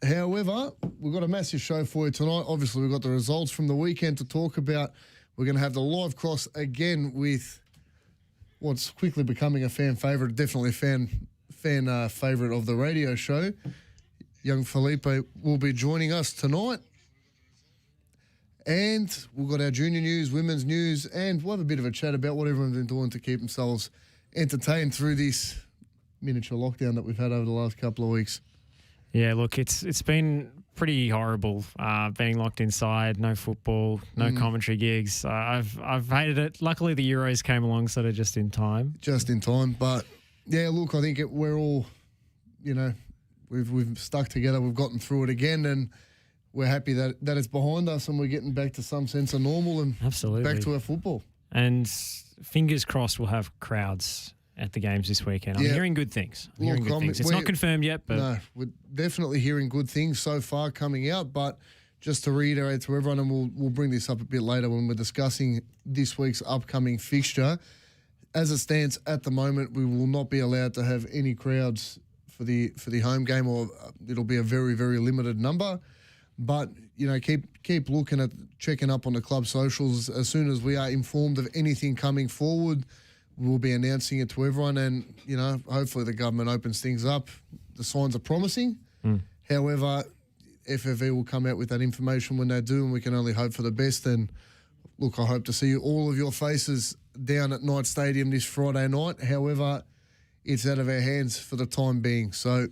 However, we've got a massive show for you tonight. Obviously, we've got the results from the weekend to talk about. We're going to have the live cross again with what's quickly becoming a fan favourite, definitely fan favourite of the radio show. Young Felipe will be joining us tonight. And we've got our junior news, women's news, and we'll have a bit of a chat about what everyone's been doing to keep themselves entertained through this miniature lockdown that we've had over the last couple of weeks. Yeah, look, it's been pretty horrible being locked inside, no football, no commentary gigs. I've hated it. Luckily, the Euros came along sort of just in time. Just in time. But, yeah, look, I think we're all, we've stuck together. We've gotten through it again, and we're happy that it's behind us and we're getting back to some sense of normal and Absolutely. Back to our football. And fingers crossed we'll have crowds at the games this weekend. I'm hearing good things. It's not confirmed yet, but no, we're definitely hearing good things so far coming out. But just to reiterate to everyone, and we'll bring this up a bit later when we're discussing this week's upcoming fixture. As it stands at the moment, we will not be allowed to have any crowds for the home game, or it'll be a very, very limited number. But keep looking at checking up on the club socials. As soon as we are informed of anything coming forward, we'll be announcing it to everyone, and, hopefully the government opens things up. The signs are promising. However, FFV will come out with that information when they do, and we can only hope for the best. And, look, I hope to see all of your faces down at Knight Stadium this Friday night. However, it's out of our hands for the time being. So,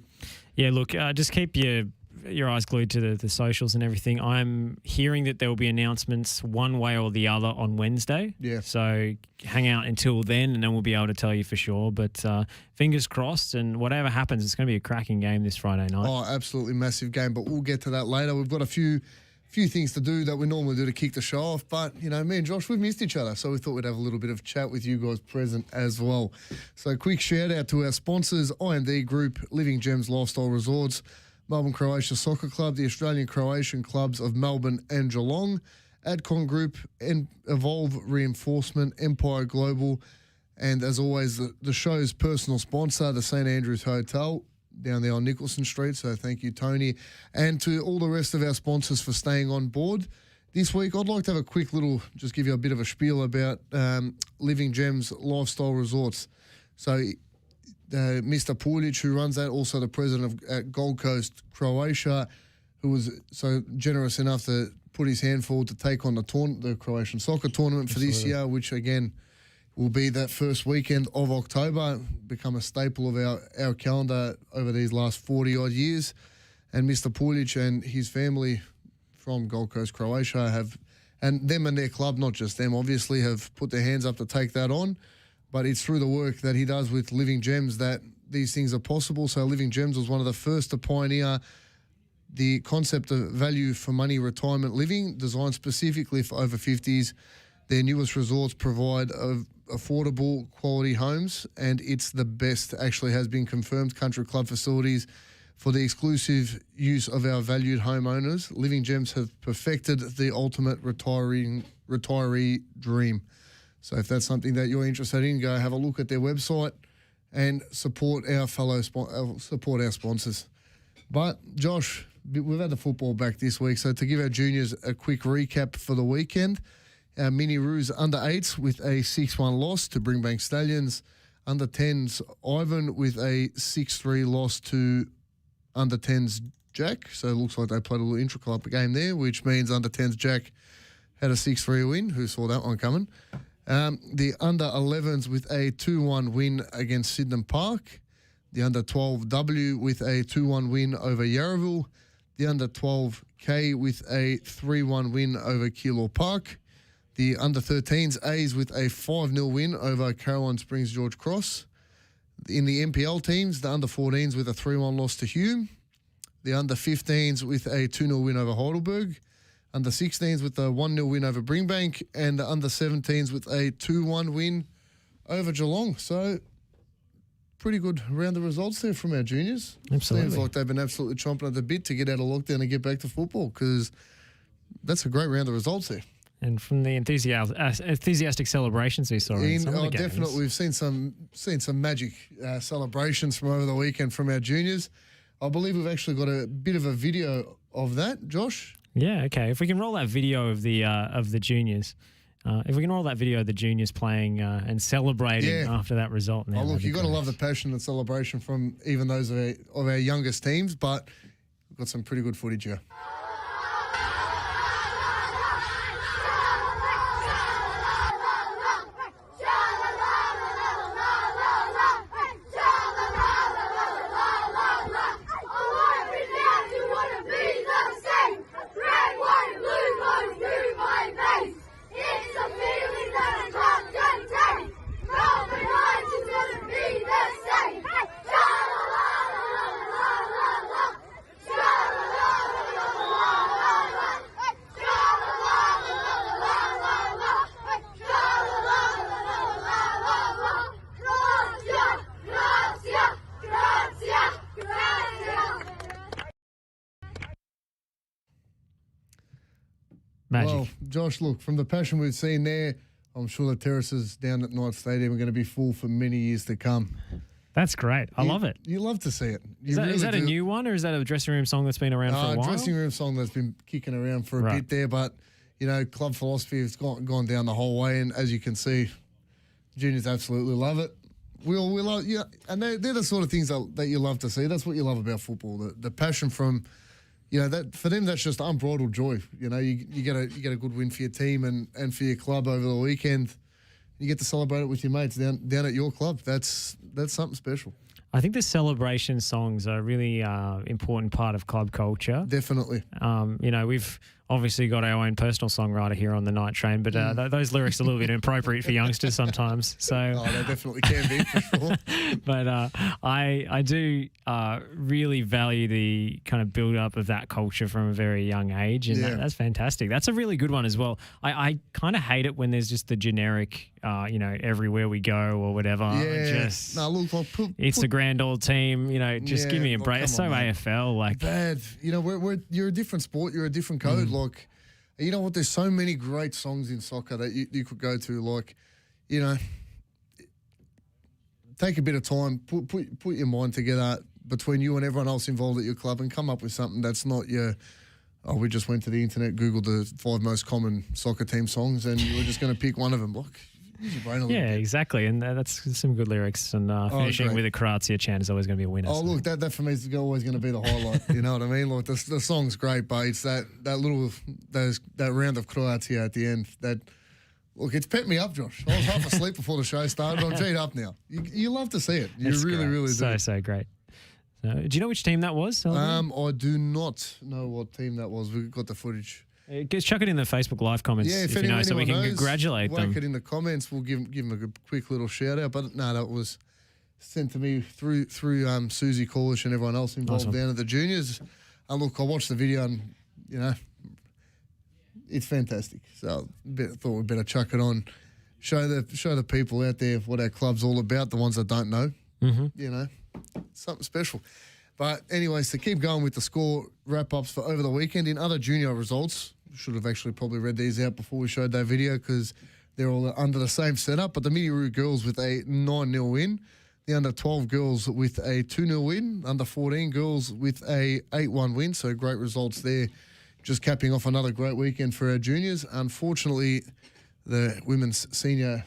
yeah, look, just keep your eyes glued to the socials and everything. I'm hearing that there will be announcements one way or the other on Wednesday. Yeah. So hang out until then, and then we'll be able to tell you for sure. But fingers crossed, and whatever happens, it's going to be a cracking game this Friday night. Oh, absolutely massive game, but we'll get to that later. We've got a few things to do that we normally do to kick the show off, but, me and Josh, we've missed each other, so we thought we'd have a little bit of chat with you guys present as well. So quick shout out to our sponsors, IMD Group, Living Gems Lifestyle Resorts, Melbourne Croatia Soccer Club, the Australian Croatian Clubs of Melbourne and Geelong, Adcon Group, Evolve Reinforcement, Empire Global, and as always, the show's personal sponsor, the St Andrews Hotel, down there on Nicholson Street. So thank you, Tony, and to all the rest of our sponsors for staying on board. This week, I'd like to have a quick little, just give you a bit of a spiel about Living Gems Lifestyle Resorts. So Mr. Puljic, who runs that, also the president of Gold Coast Croatia, who was so generous enough to put his hand forward to take on the Croatian soccer tournament for this year, which again will be that first weekend of October, become a staple of our calendar over these last 40-odd years. And Mr. Puljic and his family from Gold Coast Croatia and them and their club, not just them, obviously, have put their hands up to take that on. But it's through the work that he does with Living Gems that these things are possible. So Living Gems was one of the first to pioneer the concept of value for money retirement living, designed specifically for over 50s. Their newest resorts provide affordable quality homes, and it's the best, actually has been confirmed, country club facilities for the exclusive use of our valued homeowners. Living Gems have perfected the ultimate retiree dream. So if that's something that you're interested in, go have a look at their website and support our sponsors. But, Josh, we've had the football back this week, so to give our juniors a quick recap for the weekend, our Mini Roos under-8s with a 6-1 loss to Bringbank Stallions, under-10s Ivan with a 6-3 loss to under-10s Jack, so it looks like they played a little intra-club game there, which means under-10s Jack had a 6-3 win. Who saw that one coming? The under-11s with a 2-1 win against Sydenham Park. The under-12W with a 2-1 win over Yarraville. The under-12K with a 3-1 win over Keilor Park. The under-13s A's with a 5-0 win over Caroline Springs George Cross. In the NPL teams, the under-14s with a 3-1 loss to Hume. The under-15s with a 2-0 win over Heidelberg. Under-16s with a 1-0 win over Bringbank, and the under-17s with a 2-1 win over Geelong. So, pretty good round of results there from our juniors. Absolutely. Seems like they've been absolutely chomping at the bit to get out of lockdown and get back to football, because that's a great round of results there. And from the enthusiastic celebrations we saw in some of the games. Definitely, we've seen some magic celebrations from over the weekend from our juniors. I believe we've actually got a bit of a video of that, Josh. Yeah, okay. If we can roll that video of the juniors, if we can roll that video of the juniors playing and celebrating after that result. Now, oh, look, you've got to love the passion and celebration from even those of our youngest teams, but we've got some pretty good footage here. Magic. Well, Josh, look, from the passion we've seen there, I'm sure the terraces down at Knight Stadium are going to be full for many years to come. That's great. I love it. You love to see it. Is that a new one, or is that a dressing room song that's been around for a while? Dressing room song that's been kicking around for a bit there, but, club philosophy has gone down the whole way, and as you can see, juniors absolutely love it. We love, and they're the sort of things that you love to see. That's what you love about football, the passion from... that for them, that's just unbridled joy. You get a good win for your team and for your club over the weekend. You get to celebrate it with your mates down at your club. That's something special. I think the celebration songs are a really important part of club culture. Definitely. We've obviously got our own personal songwriter here on the Night Train, but those lyrics are a little bit inappropriate for youngsters sometimes. So, they definitely can be, for sure. But I do really value the kind of build up of that culture from a very young age, and that's fantastic. That's a really good one as well. I kind of hate it when there's just the generic, everywhere we go or whatever. Yeah. It's a grand old team. Just give me a break. It's so AFL, like bad. You're a different sport. You're a different code. Like, you know what? There's so many great songs in soccer that you could go to. Like, take a bit of time, put your mind together between you and everyone else involved at your club, and come up with something that's not your. Oh, we just went to the internet, Googled the 5 most common soccer team songs, and you were just going to pick one of them. Like, use your brain a little bit. Yeah, exactly. And that's some good lyrics. And finishing with a Kroatia chant is always going to be a winner. Oh, look, that for me is always going to be the highlight. You know what I mean? Like, the song's great, but it's that round of Kroatia at the end that. Look, it's pepped me up, Josh. I was half asleep before the show started. I'm G'd up now. You love to see it. You really do. So great. Do you know which team that was? I do not know what team that was. We've got the footage. Chuck it in the Facebook Live comments if you know, so we can congratulate them. Whack it in the comments. We'll give them a quick little shout out. But no, that was sent to me through Susie Corlish and everyone else involved down at the juniors. And look, I watched the video and, it's fantastic. So thought we'd better chuck it on, show the people out there what our club's all about, the ones that don't know. Mm-hmm. Something special. But anyways, to keep going with the score wrap-ups for over the weekend, in other junior results, should have actually probably read these out before we showed that video because they're all under the same setup, but the Mini-Roo girls with a 9-0 win, the under-12 girls with a 2-0 win, under-14 girls with a 8-1 win, so great results there. Just capping off another great weekend for our juniors. Unfortunately, the women's senior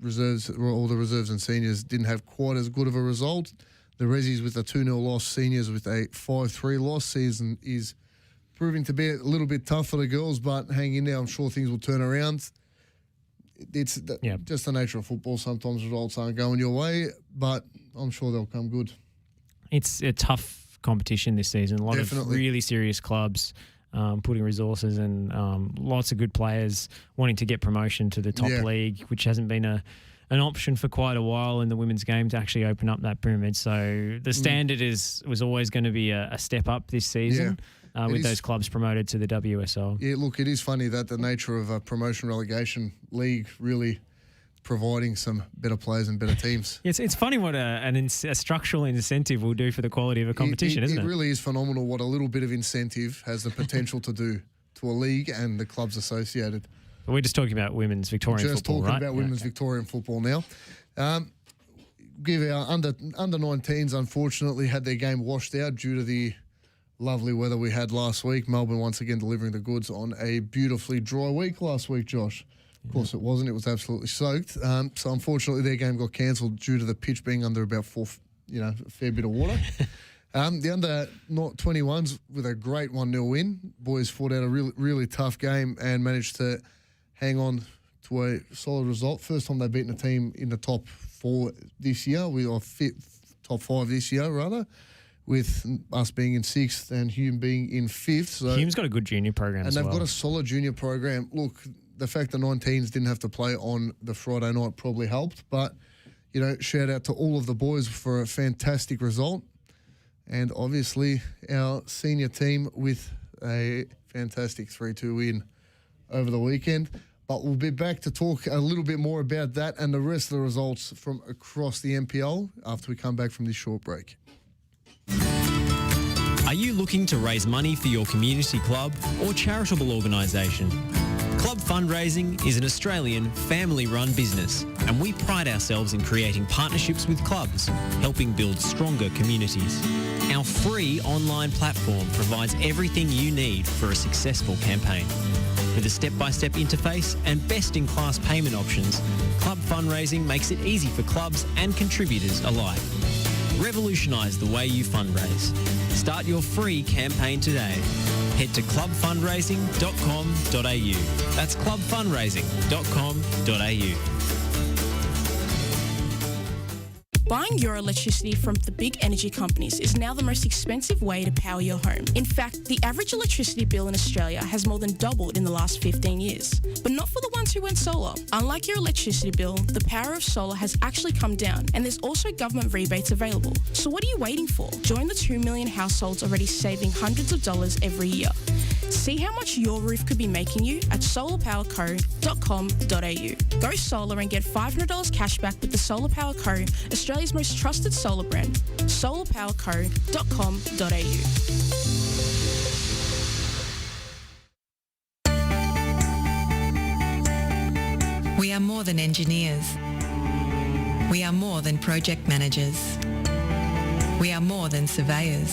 reserves, or all the reserves and seniors, didn't have quite as good of a result. The Rezzies with a 2-0 loss, seniors with a 5-3 loss. Season is proving to be a little bit tough for the girls, but hang in there. I'm sure things will turn around. It's just the nature of football. Sometimes results aren't going your way, but I'm sure they'll come good. It's a tough competition this season. A lot of really serious clubs. Putting resources and lots of good players wanting to get promotion to the top league, which hasn't been an option for quite a while in the women's game to actually open up that pyramid. So the standard was always going to be a step up this season with those clubs promoted to the WSL. Yeah, look, it is funny that the nature of a promotion relegation league really providing some better players and better teams. It's funny what a structural incentive will do for the quality of a competition, isn't it? It really is phenomenal what a little bit of incentive has the potential to do to a league and the clubs associated. But we're just talking about women's Victorian football, right? Just talking about women's Victorian football now. give our under 19s, unfortunately, had their game washed out due to the lovely weather we had last week. Melbourne once again delivering the goods on a beautifully dry week last week, Josh. Of course it wasn't. It was absolutely soaked. So unfortunately their game got cancelled due to the pitch being under about a fair bit of water. The under 21s with a great 1-0 win. Boys fought out a really, really tough game and managed to hang on to a solid result. First time they've beaten a team in the top 4 this year. We are top 5 this year, rather, with us being in 6th and Hume being in 5th. So Hume's got a good junior program as well. And they've got a solid junior program. Look, the fact the 19s didn't have to play on the Friday night probably helped. But, shout out to all of the boys for a fantastic result. And obviously our senior team with a fantastic 3-2 win over the weekend. But we'll be back to talk a little bit more about that and the rest of the results from across the NPL after we come back from this short break. Are you looking to raise money for your community club or charitable organisation? Club Fundraising is an Australian family-run business, and we pride ourselves in creating partnerships with clubs, helping build stronger communities. Our free online platform provides everything you need for a successful campaign. With a step-by-step interface and best-in-class payment options, Club Fundraising makes it easy for clubs and contributors alike. Revolutionise the way you fundraise. Start your free campaign today. Head to clubfundraising.com.au. That's clubfundraising.com.au. Buying your electricity from the big energy companies is now the most expensive way to power your home. In fact, the average electricity bill in Australia has more than doubled in the last 15 years. But not for the ones who went solar. Unlike your electricity bill, the power of solar has actually come down, and there's also government rebates available. So what are you waiting for? Join the 2 million households already saving hundreds of dollars every year. See how much your roof could be making you at solarpowerco.com.au. Go solar and get $500 cash back with the Solar Power Co., Australia's most trusted solar brand. solarpowerco.com.au. We are more than engineers. We are more than project managers. We are more than surveyors.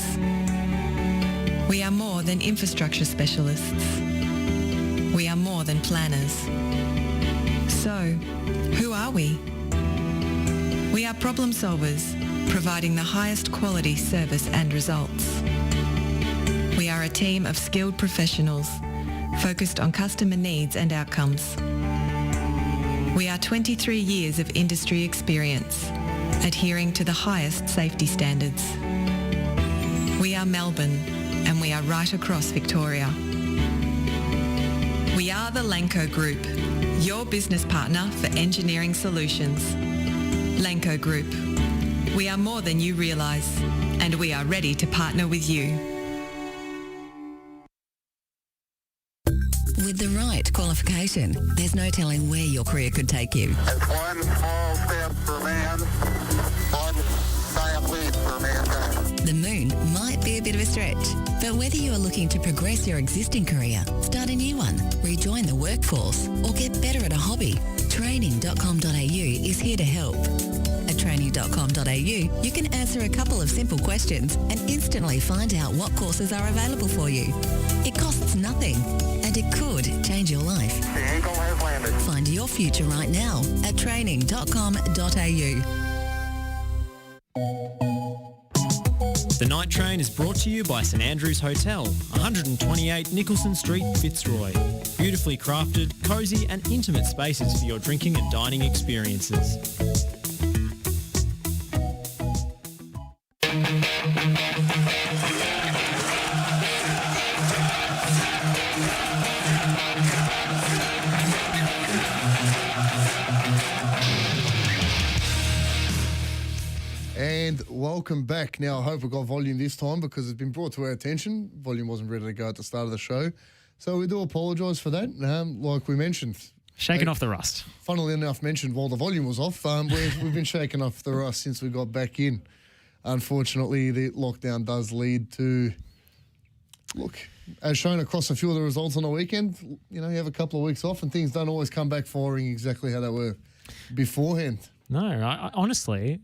We are more than infrastructure specialists. We are more than planners. So, who are we? We are problem solvers, providing the highest quality service and results. We are a team of skilled professionals, focused on customer needs and outcomes. We are 23 years of industry experience, adhering to the highest safety standards. We are Melbourne, and we are right across Victoria. We are the Lanco Group, your business partner for engineering solutions. Lanco Group. We are more than you realise, and we are ready to partner with you. With the right qualification, there's no telling where your career could take you. It's one small step for man, one giant leap for mankind. The moon might be a bit of a stretch, but whether you are looking to progress your existing career, start a new one, rejoin the workforce, or get better at a hobby, training.com.au is here to help. At training.com.au, you can answer a couple of simple questions and instantly find out what courses are available for you. It costs nothing, and it could change your life. The eagle has landed. Find your future right now at training.com.au. The Night Train is brought to you by St Andrews Hotel, 128 Nicholson Street, Fitzroy. Beautifully crafted, cosy and intimate spaces for your drinking and dining experiences. And welcome back. Now, I hope we got volume this time because it's been brought to our attention. Volume wasn't ready to go at the start of the show. So we do apologise for that. Like we mentioned. Shaking off the rust. Funnily enough, mentioned while the volume was off. We've been shaking off the rust since we got back in. Unfortunately, the lockdown does lead to, look, as shown across a few of the results on the weekend, you have a couple of weeks off and things don't always come back firing exactly how they were beforehand. No, honestly,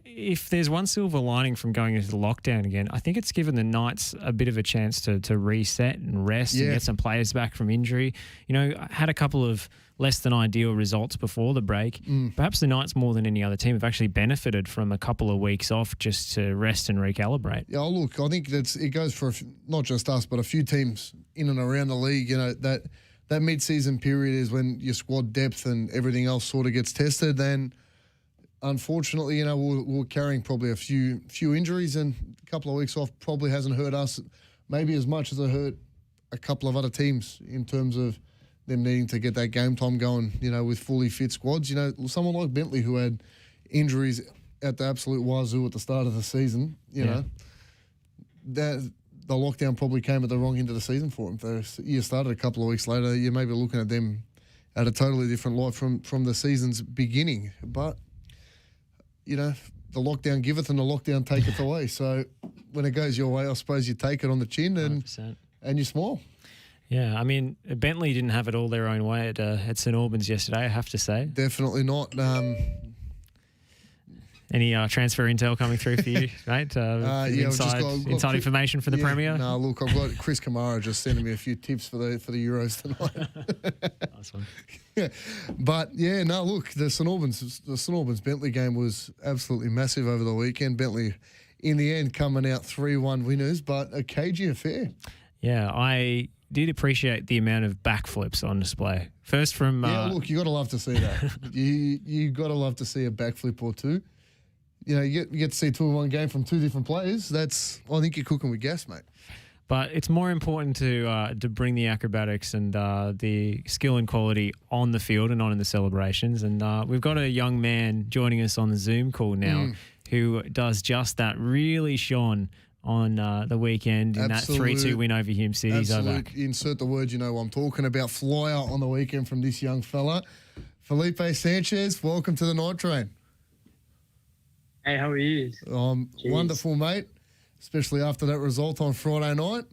if there's one silver lining from going into the lockdown again, I think it's given the Knights a bit of a chance to reset and rest and get some players back from injury. You know, had a couple of less than ideal results before the break. Perhaps the Knights, more than any other team, have actually benefited from a couple of weeks off just to rest and recalibrate. Yeah, look, I think it goes for not just us, but a few teams in and around the league. You know, that mid-season period is when your squad depth and everything else sort of gets tested. Then, unfortunately, you know, we're carrying probably a few injuries, and a couple of weeks off probably hasn't hurt us maybe as much as it hurt a couple of other teams in terms of them needing to get that game time going, you know, with fully fit squads. You know, someone like Bentley who had injuries at the absolute wazoo at the start of the season, you know, that the lockdown probably came at the wrong end of the season for them. The year started a couple of weeks later. You may be looking at them at a totally different light from the season's beginning. But, you know, the lockdown giveth and the lockdown taketh away. So when it goes your way, I suppose you take it on the chin and you smile. Yeah, I mean, Bentley didn't have it all their own way at St Albans yesterday, I have to say. Definitely not. Any transfer intel coming through for you, mate? Inside information for the Premier? No, look, I've got Chris Kamara just sending me a few tips for the Euros tonight. Nice one. Yeah. But, yeah, no, look, the St Albans Bentley game was absolutely massive over the weekend. Bentley, in the end, coming out 3-1 winners, but a cagey affair. Yeah, I did appreciate the amount of backflips on display. First from... look, you got to love to see that. you got to love to see a backflip or two. You know, you get to see 2 in one game from 2 different players. I think you're cooking with gas, mate. But it's more important to bring the acrobatics and the skill and quality on the field and not in the celebrations. And we've got a young man joining us on the Zoom call now who does just that. Really shone on the weekend in that 3-2 win over Hume City. Absolute. Insert the word you know what I'm talking about. Flyer on the weekend from this young fella. Felipe Sanchez, welcome to the Night Train. Hey, how are you? Wonderful, mate. Especially after that result on Friday night.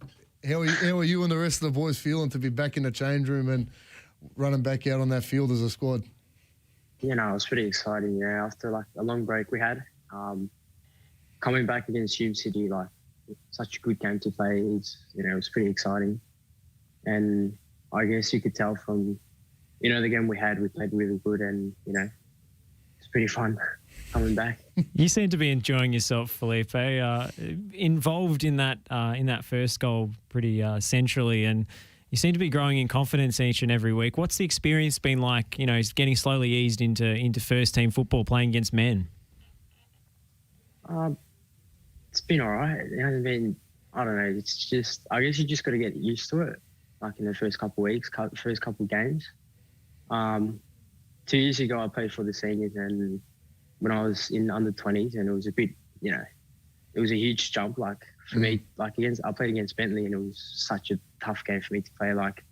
How are you and the rest of the boys feeling to be back in the change room and running back out on that field as a squad? You know, it was pretty exciting. Yeah, after like a long break we had, coming back against Hume City, like such a good game to play. It was pretty exciting, and I guess you could tell from, you know, the game we had, we played really good, and you know, it's pretty fun coming back. You seem to be enjoying yourself, Felipe. Involved in that first goal pretty centrally, and you seem to be growing in confidence each and every week. What's the experience been like? You know, getting slowly eased into first team football, playing against men. It's been all right. It hasn't been. I don't know. It's just. I guess you just got to get used to it. Like in the first couple of weeks, first couple of games. 2 years ago, I played for the seniors, and when I was in under 20s, and it was a bit, you know, it was a huge jump. Like for me, like I played against Bentley, and it was such a tough game for me to play. Like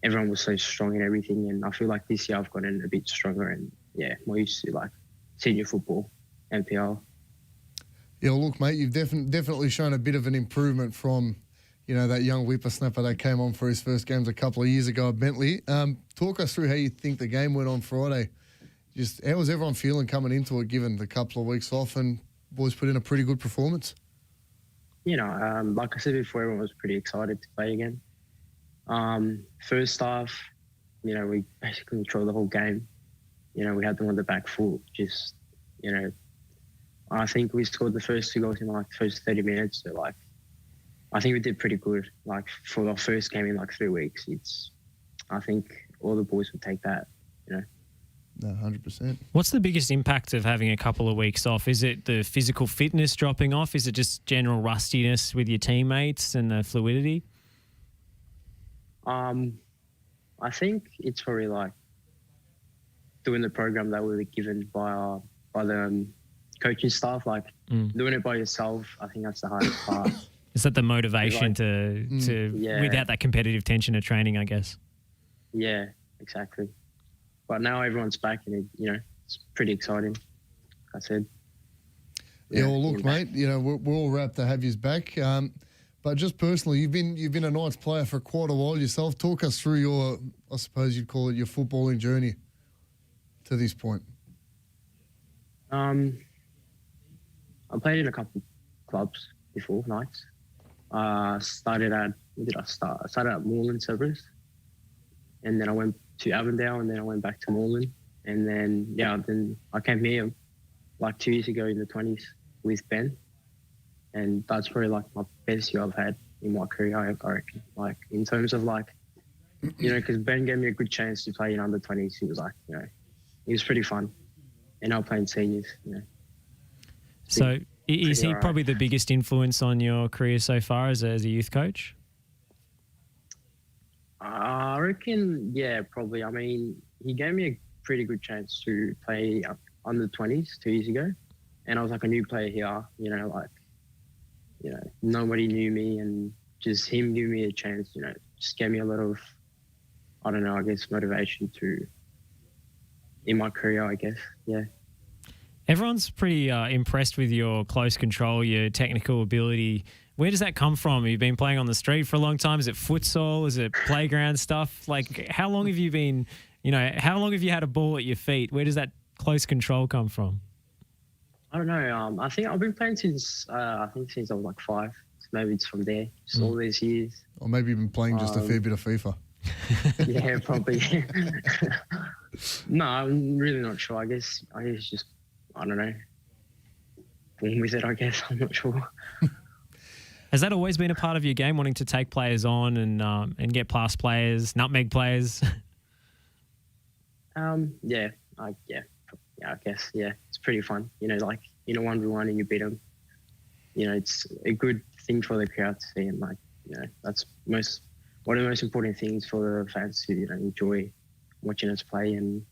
everyone was so strong and everything, and I feel like this year I've gotten a bit stronger and more used to like senior football, NPL. Yeah, well, look, mate, you've definitely shown a bit of an improvement from, you know, that young whippersnapper that came on for his first games a couple of years ago at Bentley. Talk us through how you think the game went on Friday. Just how was everyone feeling coming into it, given the couple of weeks off, and boys put in a pretty good performance? You know, like I said before, everyone was pretty excited to play again. First half, you know, we basically controlled the whole game. You know, we had them on the back foot. Just, you know, I think we scored the first 2 goals in like the first 30 minutes. So like, I think we did pretty good. Like for our first game in like 3 weeks, I think all the boys would take that, you know. No, 100%. What's the biggest impact of having a couple of weeks off? Is it the physical fitness dropping off? Is it just general rustiness with your teammates and the fluidity? I think it's probably like doing the program that we were given by the coaching staff. Like doing it by yourself, I think that's the hardest part. Is that the motivation to without that competitive tension of training, I guess? Yeah, exactly. But now everyone's back, and it's pretty exciting. Like I said. Yeah, well, look, mate. You know, we're all rapt to have you back. But just personally, you've been a Knights player for quite a while yourself. Talk us through your, I suppose you'd call it your footballing journey to this point. I played in a couple clubs before, nights. Started at, where did I start? I started at Moreland Cerberus, and then I went to Avondale, and then I went back to Moreland. And then, then I came here like 2 years ago in the 20s with Ben. And that's probably like my best year I've had in my career, I reckon. Like in terms of like, because Ben gave me a good chance to play in under 20s. He was like, it was pretty fun. And now playing seniors, So is he probably the biggest influence on your career so far as a youth coach? I reckon, yeah, probably. I mean, he gave me a pretty good chance to play under 20s 2 years ago. And I was like a new player here, nobody knew me, and just him giving me a chance, just gave me a lot of, motivation in my career, I guess. Yeah. Everyone's pretty impressed with your close control, your technical ability. Where does that come from? Have you been playing on the street for a long time? Is it futsal? Is it playground stuff? Like, how long have you been, how long have you had a ball at your feet? Where does that close control come from? I don't know. I think I've been playing since I was like 5. So maybe it's from there, just all these years. Or maybe you've been playing just a fair bit of FIFA. Yeah, probably. No, I'm really not sure. I guess just, I don't know. Born with it, I guess. I'm not sure. Has that always been a part of your game, wanting to take players on and get past players, nutmeg players? Yeah, I guess, yeah. It's pretty fun. 1v1 and you beat them. It's a good thing for the crowd to see, and that's one of the most important things for the fans to enjoy watching us play, and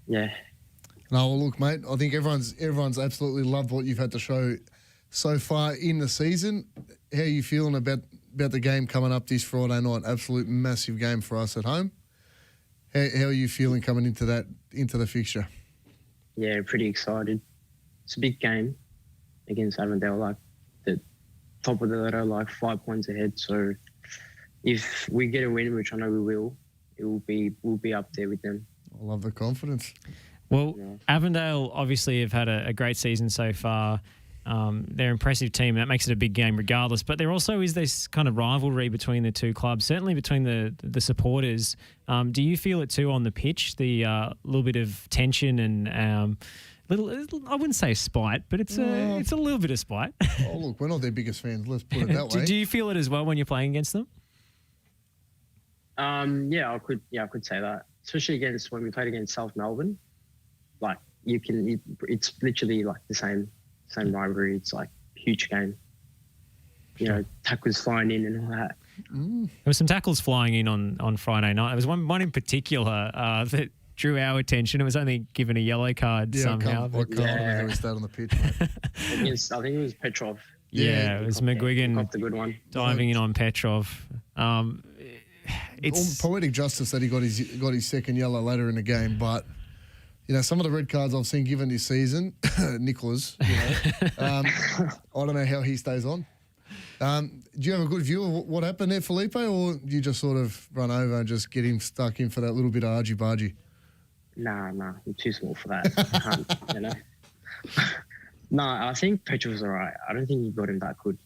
yeah. No, well, look, mate, I think everyone's absolutely loved what you've had to show so far in the season. How are you feeling about the game coming up this Friday night? Absolute massive game for us at home. How are you feeling coming into the fixture? Yeah, pretty excited. It's a big game against Avondale, like the top of the ladder, like 5 points ahead. So if we get a win, which I know we will, we'll be up there with them. I love the confidence. Well, Avondale obviously have had a great season so far. They're an impressive team. That makes it a big game regardless. But there also is this kind of rivalry between the two clubs, certainly between the supporters. Do you feel it too on the pitch, the little bit of tension and little, I wouldn't say spite, but it's a little bit of spite. Oh, look, we're not their biggest fans. Let's put it that way. Do you feel it as well when you're playing against them? Yeah, I could say that. Especially when we played against South Melbourne. Like it's literally like the same rivalry. It's like a huge game. Tackles flying in and all that. There were some tackles flying in on Friday night. There was one in particular that drew our attention. It was only given a yellow card somehow. I can't remember how he stayed on the pitch, mate. I think it was Petrov. Yeah, it was McGuigan got the good one. diving in on Petrov. It's poetic justice that he got his second yellow later in the game, but some of the red cards I've seen given this season, Nicholas, I don't know how he stays on. Do you have a good view of what happened there, Felipe, or do you just sort of run over and just get him stuck in for that little bit of argy-bargy? Nah, I'm too small for that. No, I think Petrov was all right. I don't think he got him that good.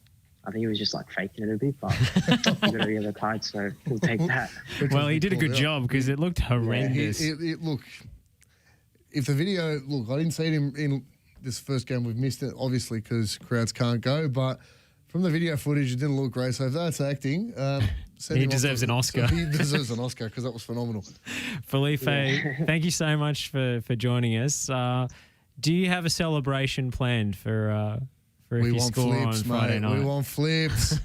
I think he was just like faking it a bit, but he got a yellow card, so we'll take that. Well, he did a good job because it looked horrendous. Look, if the video, I didn't see it in this first game. We've missed it, obviously, because crowds can't go, but from the video footage, it didn't look great. So if that's acting, he deserves an Oscar. He deserves an Oscar because that was phenomenal. Felipe, thank you so much for joining us. Do you have a celebration planned for if you score on Friday night? We want flips.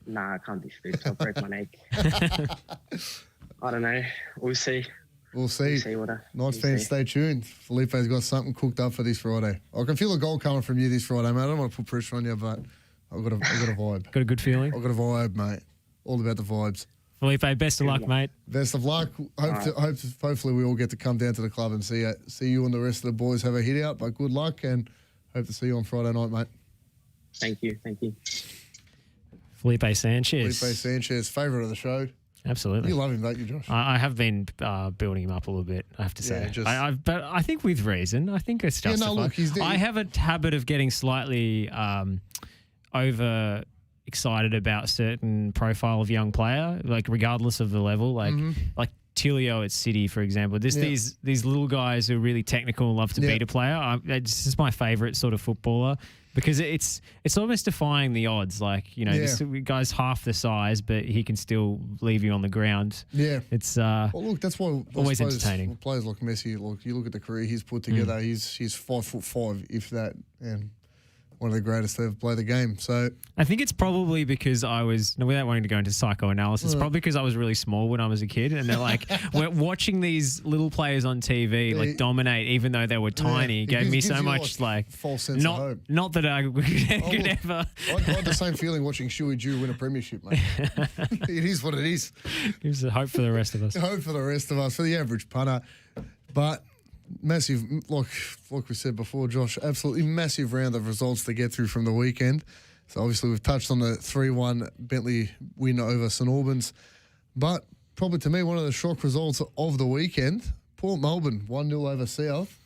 Nah, I can't be flips. I'll break my neck. I don't know. We'll see. We'll see. Knights fans, stay tuned. Felipe's got something cooked up for this Friday. I can feel a goal coming from you this Friday, mate. I don't want to put pressure on you, but I've got a vibe. Got a good feeling? I've got a vibe, mate. All about the vibes. Felipe, best of luck, mate. Best of luck. Hopefully we all get to come down to the club and see you and the rest of the boys have a hit out, but good luck and hope to see you on Friday night, mate. Thank you. Felipe Sanchez. Favourite of the show. Absolutely. You love him, don't you, Josh? I have been building him up a little bit, I have to say. But I think with reason. I think it's justified. Yeah, no, look, I have a habit of getting slightly over excited about a certain profile of young player, like regardless of the level. Like Tilio at City, for example. These little guys who are really technical and love to beat a player. This is my favourite sort of footballer because it's almost defying the odds. Like, this guy's half the size, but he can still leave you on the ground. Yeah. It's well, look, that's why always entertaining. Players like Messi, look, you look at the career he's put together, he's 5'5", if that, and one of the greatest to ever play the game. So I think it's probably because without wanting to go into psychoanalysis, probably because I was really small when I was a kid, and they're like, we're watching these little players on TV like dominate, even though they were tiny. Gave me so much like false sense of hope. Not that I could ever. I had the same feeling watching Shuey Ju win a premiership, mate. It is what it is. Gives hope for the rest of us. Hope for the rest of us, for the average punter, but. Massive, like we said before, Josh, absolutely massive round of results to get through from the weekend. So obviously we've touched on the 3-1 Bentley win over St Albans. But probably to me, one of the shock results of the weekend, Port Melbourne 1-0 over South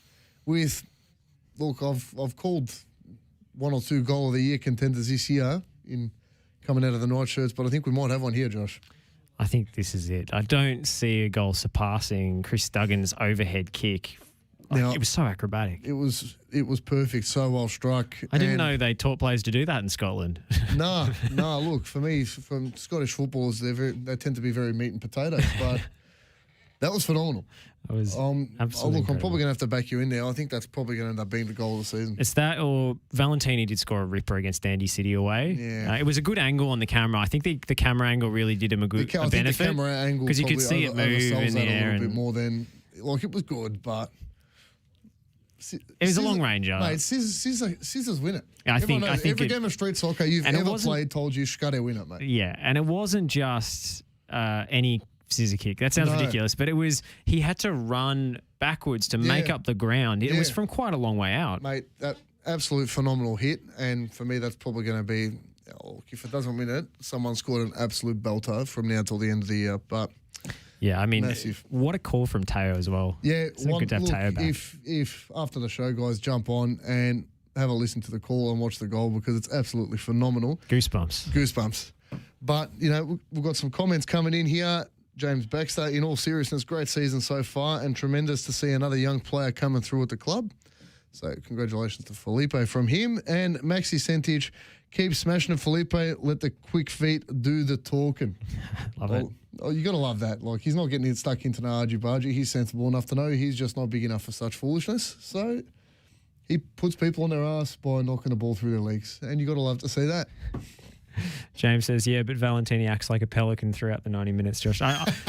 with, look, I've called one or two goal of the year contenders this year in coming out of the night shirts, but I think we might have one here, Josh. I think this is it. I don't see a goal surpassing Chris Duggan's overhead kick. Now, it was so acrobatic. It was perfect, so well struck. I didn't know they taught players to do that in Scotland. No. Look, for me, from Scottish footballers, they tend to be very meat and potatoes, but that was phenomenal. It was absolutely look, I'm probably going to have to back you in there. I think that's probably going to end up being the goal of the season. It's that, or Valentini did score a ripper against Dandy City away. Yeah. It was a good angle on the camera. I think the camera angle really did him a benefit. I think the camera angle because you could see it move in the air. A little bit more than, like, it was good, but... It was a long ranger. Mate, scissors win it. I think every game of street soccer you've ever played told you Scudder win it, mate. Yeah, and it wasn't just any scissor kick. That sounds ridiculous, but it was he had to run backwards to make up the ground. It was from quite a long way out. Mate, that absolute phenomenal hit, and for me that's probably going to be, if it doesn't win it, someone scored an absolute belter from now till the end of the year, but... Yeah, I mean, massive. What a call from Teo as well. Yeah, it's good to have Teo back. If after the show, guys, jump on and have a listen to the call and watch the goal because it's absolutely phenomenal. Goosebumps. But, we've got some comments coming in here. James Baxter, in all seriousness, great season so far and tremendous to see another young player coming through at the club. So congratulations to Felipe from him. And Maxi Centage, keep smashing it, Felipe. Let the quick feet do the talking. Love it. Oh, you got to love that. Like, he's not getting stuck into no argy-bargy. He's sensible enough to know he's just not big enough for such foolishness. So he puts people on their ass by knocking the ball through their legs. And you got to love to see that. James says, yeah, but Valentini acts like a pelican throughout the 90 minutes, Josh.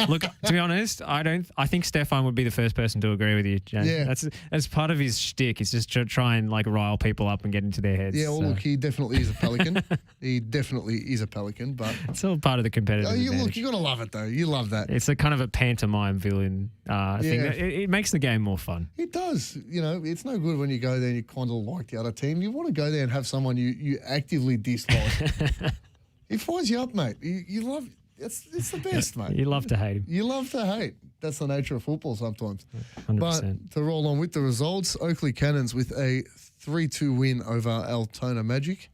Look, to be honest, I think Stefan would be the first person to agree with you, James. Yeah. That's part of his shtick. It's just to try and rile people up and get into their heads. Yeah, well, look, he definitely is a pelican. He definitely is a pelican, but... It's all part of the competitive advantage. Look, you got to love it, though. You love that. It's a kind of a pantomime villain thing. It makes the game more fun. It does. It's no good when you go there and you kind of like the other team. You want to go there and have someone you actively dislike. It fires you up, mate. You love it's the best, mate. You love to hate him. You love to hate. That's the nature of football sometimes. 100%. But to roll on with the results, Oakley Cannons with a 3-2 win over Altona Magic.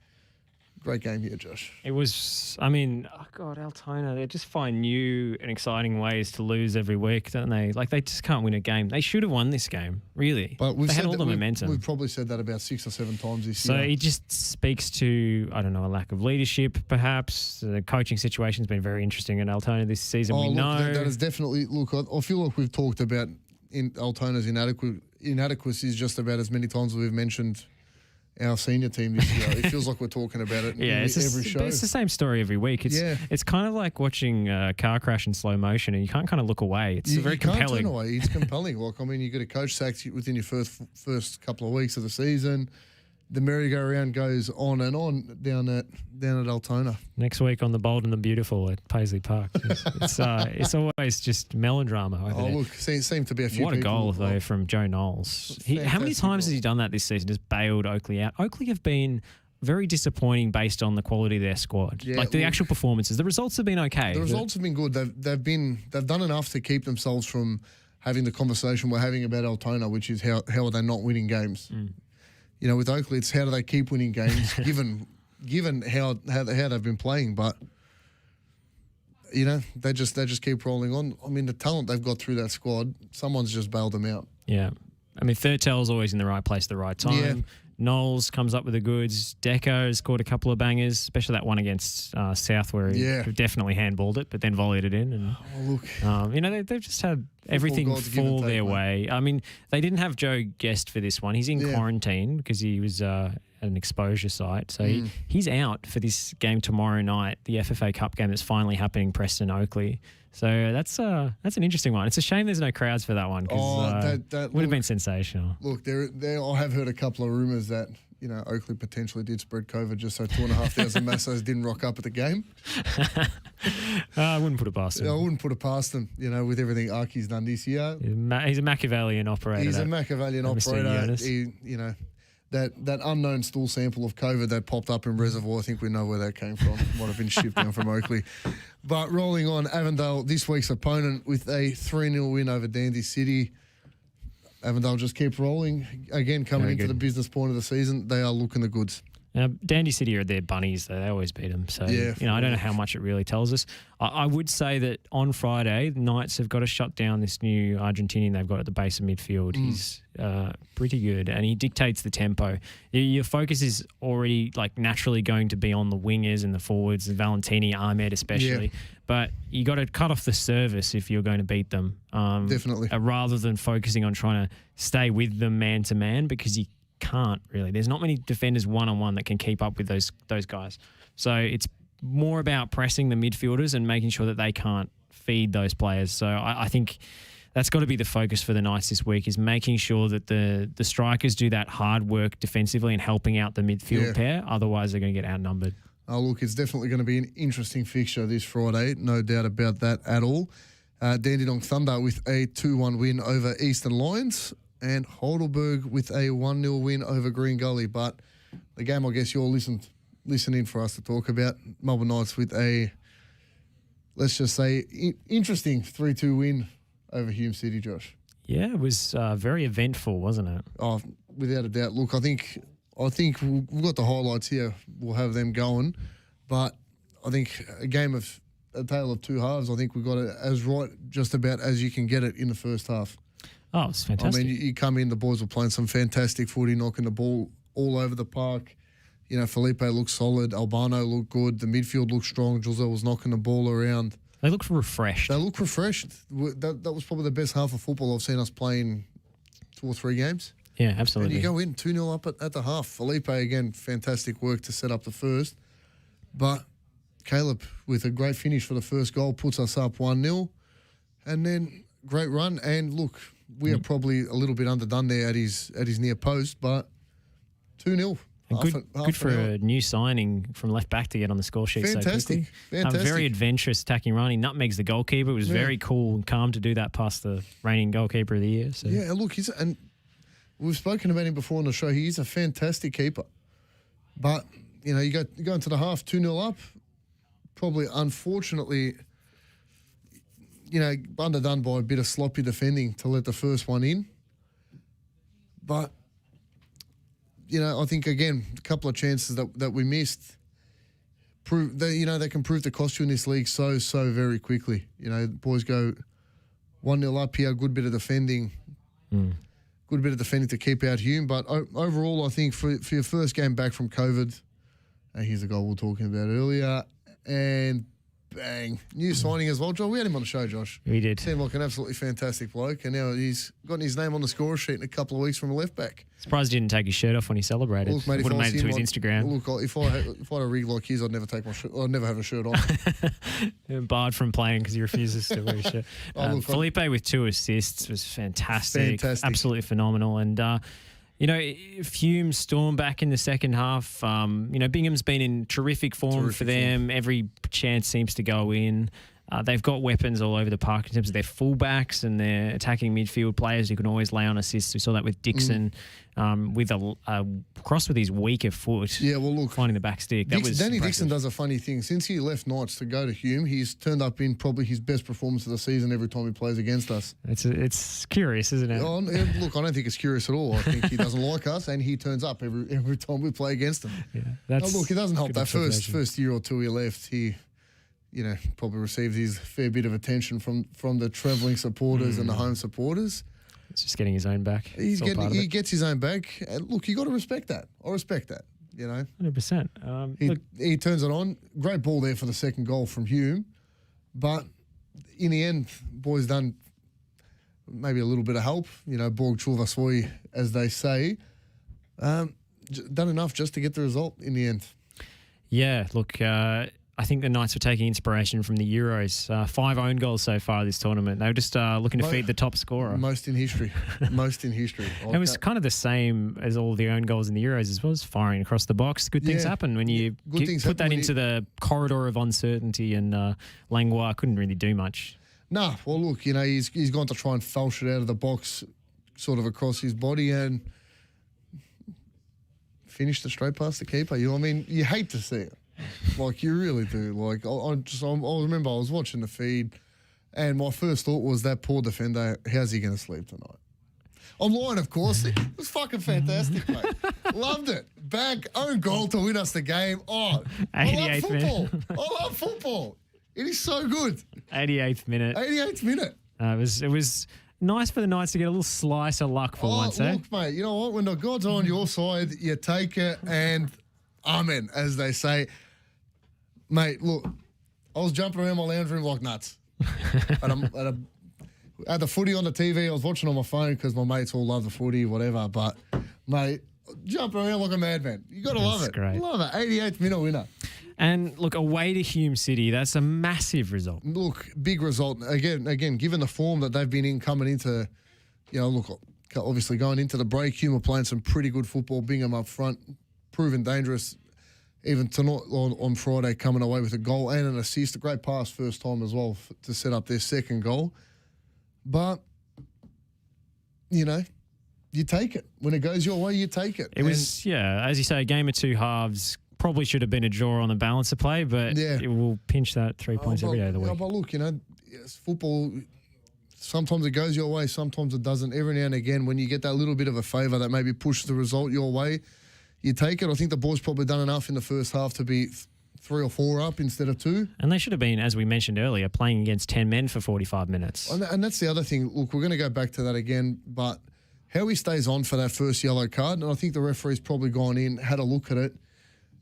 Great game here, Josh. It was, Altona, they just find new and exciting ways to lose every week, don't they? Like, they just can't win a game. They should have won this game, really. But they had all the momentum. We've probably said that about 6 or 7 times this year. So it just speaks to, a lack of leadership, perhaps. The coaching situation's been very interesting in Altona this season. That is definitely, I feel like we've talked about Altona's inadequacies just about as many times as we've mentioned our senior team this year. It feels like we're talking about it every show. It's the same story every week. It's kind of like watching a car crash in slow motion and you can't kind of look away. It's very compelling. You can't turn away. It's compelling. You get a coach sacked within your first couple of weeks of the season. The merry-go-round goes on and on down at Altona. Next week on the Bold and the Beautiful at Paisley Park. It's always just melodrama. Seemed to be a few people. What a goal, though, from Joe Knowles. How many times has he done that this season? Just bailed Oakley out. Oakley have been very disappointing based on the quality of their squad. Yeah, like the actual performances. The results have been okay. The results have been good. They've done enough to keep themselves from having the conversation we're having about Altona, which is how are they not winning games? You know, with Oakley, it's how do they keep winning games given how they've been playing. But you know, they just keep rolling on. I mean, the talent they've got through that squad, someone's just bailed them out. Yeah. I mean, Thurtell's always in the right place at the right time. Yeah. Knowles comes up with the goods. Deco has scored a couple of bangers, especially that one against South where he definitely handballed it, but then volleyed it in. And, you know, they've just had everything fall their way. I mean, they didn't have Joe Guest for this one. He's in quarantine because he was at an exposure site. So he's out for this game tomorrow night, the FFA Cup game that's finally happening, Preston Oakley. So that's an interesting one. It's a shame there's no crowds for that one because that would have been sensational. Look, I have heard a couple of rumours that, you know, Oakley potentially did spread COVID just so 2,500 Massos didn't rock up at the game. I wouldn't put it past him. I wouldn't put it past him, you know, with everything Archie's done this year. He's a Machiavellian operator. He's a Machiavellian operator. You know, that unknown stool sample of COVID that popped up in Reservoir, I think we know where that came from. Might have been shipped down from Oakley. But rolling on, Avondale, this week's opponent with a 3-0 win over Dandy City. Avondale just keep rolling. Again, coming into the business point of the season, they are looking the goods. Now, Dandy City are their bunnies, though. They always beat them. So, you know, I don't know how much it really tells us. I would say that on Friday, the Knights have got to shut down this new Argentinian they've got at the base of midfield. He's pretty good, and he dictates the tempo. Your focus is already, like, naturally going to be on the wingers and the forwards, Valentini, Ahmed especially. Yeah. But you got to cut off the service if you're going to beat them. Definitely. Rather than focusing on trying to stay with them man-to-man, because you can't really. There's not many defenders one-on-one that can keep up with those guys. So it's more about pressing the midfielders and making sure that they can't feed those players. So I think that's got to be the focus for the Knights this week, is making sure that the strikers do that hard work defensively and helping out the midfield pair. Otherwise, they're going to get outnumbered. Oh, look, it's definitely going to be an interesting fixture this Friday. No doubt about that at all. Dandenong Thunder with a 2-1 win over Eastern Lions, and Heidelberg with a 1-0 win over Green Gully. But the game, I guess you're listening for us to talk about, Melbourne Knights with a, let's just say, interesting 3-2 win over Hume City, Josh. Yeah, it was very eventful, wasn't it? Oh, without a doubt. Look, I think we've got the highlights here. We'll have them going. But I think a tale of two halves. I think we got it as right just about as you can get it in the first half. Oh, it's fantastic. I mean, you come in, the boys were playing some fantastic footy, knocking the ball all over the park. You know, Felipe looked solid. Albano looked good. The midfield looked strong. Jose was knocking the ball around. They look refreshed. They look refreshed. That was probably the best half of football I've seen us play in 2 or 3 games. Yeah, absolutely. And you go in 2-0 up at the half. Felipe, again, fantastic work to set up the first. But Caleb, with a great finish for the first goal, puts us up 1-0. And then great run. And look, we are probably a little bit underdone there at his near post, but 2-0. Good for a new signing from left back to get on the score sheet so quickly. Fantastic. Very adventurous attacking run. He nutmegs the goalkeeper. It was very cool and calm to do that past the reigning goalkeeper of the year. So. Yeah, look, and we've spoken about him before on the show. He is a fantastic keeper. But, you know, you go into the half 2-0 up, probably unfortunately, you know, underdone by a bit of sloppy defending to let the first one in. But, you know, I think, again, a couple of chances that we missed prove that, you know, they can prove to cost you in this league so very quickly. You know, boys go 1-0 up here, good bit of defending. Good bit of defending to keep out Hume. But overall, I think for your first game back from COVID, here's the goal we were talking about earlier, and bang, new signing as well. John, we had him on the show, Josh. We did. Seemed like an absolutely fantastic bloke, and now he's gotten his name on the score sheet in a couple of weeks from a left back. Surprised he didn't take his shirt off when he celebrated. Look, mate, would have made it to his Instagram. Look, if I had a rig like his, I'd never take my shirt. I'd never have a shirt on. Barred from playing because he refuses to wear a shirt. Felipe with 2 assists was fantastic. Absolutely phenomenal. And you know, if Hume stormed back in the second half, you know, Bingham's been in terrific form for them. Every chance seems to go in. they've got weapons all over the park in terms of their fullbacks and their attacking midfield players who can always lay on assists. We saw that with Dixon with a cross with his weaker foot. Yeah, well, look, finding the back stick. Danny Dixon does a funny thing. Since he left Knights to go to Hume, he's turned up in probably his best performance of the season every time he plays against us. It's curious, isn't it? Oh, look, I don't think it's curious at all. I think he doesn't like us, and he turns up every time we play against him. Yeah, look, it doesn't help that first year or two he left. He, probably received his fair bit of attention from the travelling supporters and the home supporters. It's just getting his own back. He gets his own back. And look, you got to respect that. I respect that. 100%. He turns it on. Great ball there for the second goal from Hume, but in the end, boys done maybe a little bit of help. Borg Chulvasoi, as they say, done enough just to get the result in the end. Yeah, look, I think the Knights were taking inspiration from the Euros. 5 own goals so far this tournament. They were just looking to feed the top scorer. Most in history. It was kind of the same as all the own goals in the Euros as well, as firing across the box. Good things happen when you put that into the corridor of uncertainty, and Langlois couldn't really do much. Nah, well, look, he's gone to try and falch it out of the box sort of across his body and finished it straight past the keeper. You hate to see it. Like, you really do. Like, I remember I was watching the feed, and my first thought was, that poor defender, how's he going to sleep tonight? Online, of course. It was fucking fantastic, mate. Loved it. Back, own goal to win us the game. Oh, I love football. I love football. It is so good. 88th minute. 88th minute. It was nice for the Knights to get a little slice of luck for once, look, mate, you know what? When the gods are on your side, you take it, and amen, as they say. Mate, look, I was jumping around my lounge room like nuts. I had the footy on the TV. I was watching on my phone because my mates all love the footy, whatever. But, mate, jumping around like a madman. You got to love it. Great. Love it. 88th minute winner. And, look, away to Hume City, that's a massive result. Look, big result. Again, given the form that they've been in coming into, obviously going into the break, Hume are playing some pretty good football. Bingham up front, proven dangerous. Even tonight on Friday, coming away with a goal and an assist. A great pass first time as well to set up their second goal. But, you take it. When it goes your way, you take it. It was, as you say, a game of two halves. Probably should have been a draw on the balance of play, but it will pinch that 3 points every day of the week. But look, football, sometimes it goes your way, sometimes it doesn't. Every now and again, when you get that little bit of a favour that maybe pushes the result your way, you take it. I think the boys probably done enough in the first half to be 3 or 4 up instead of 2. And they should have been, as we mentioned earlier, playing against 10 men for 45 minutes. And that's the other thing. Look, we're going to go back to that again, but how he stays on for that first yellow card, and I think the referee's probably gone in, had a look at it,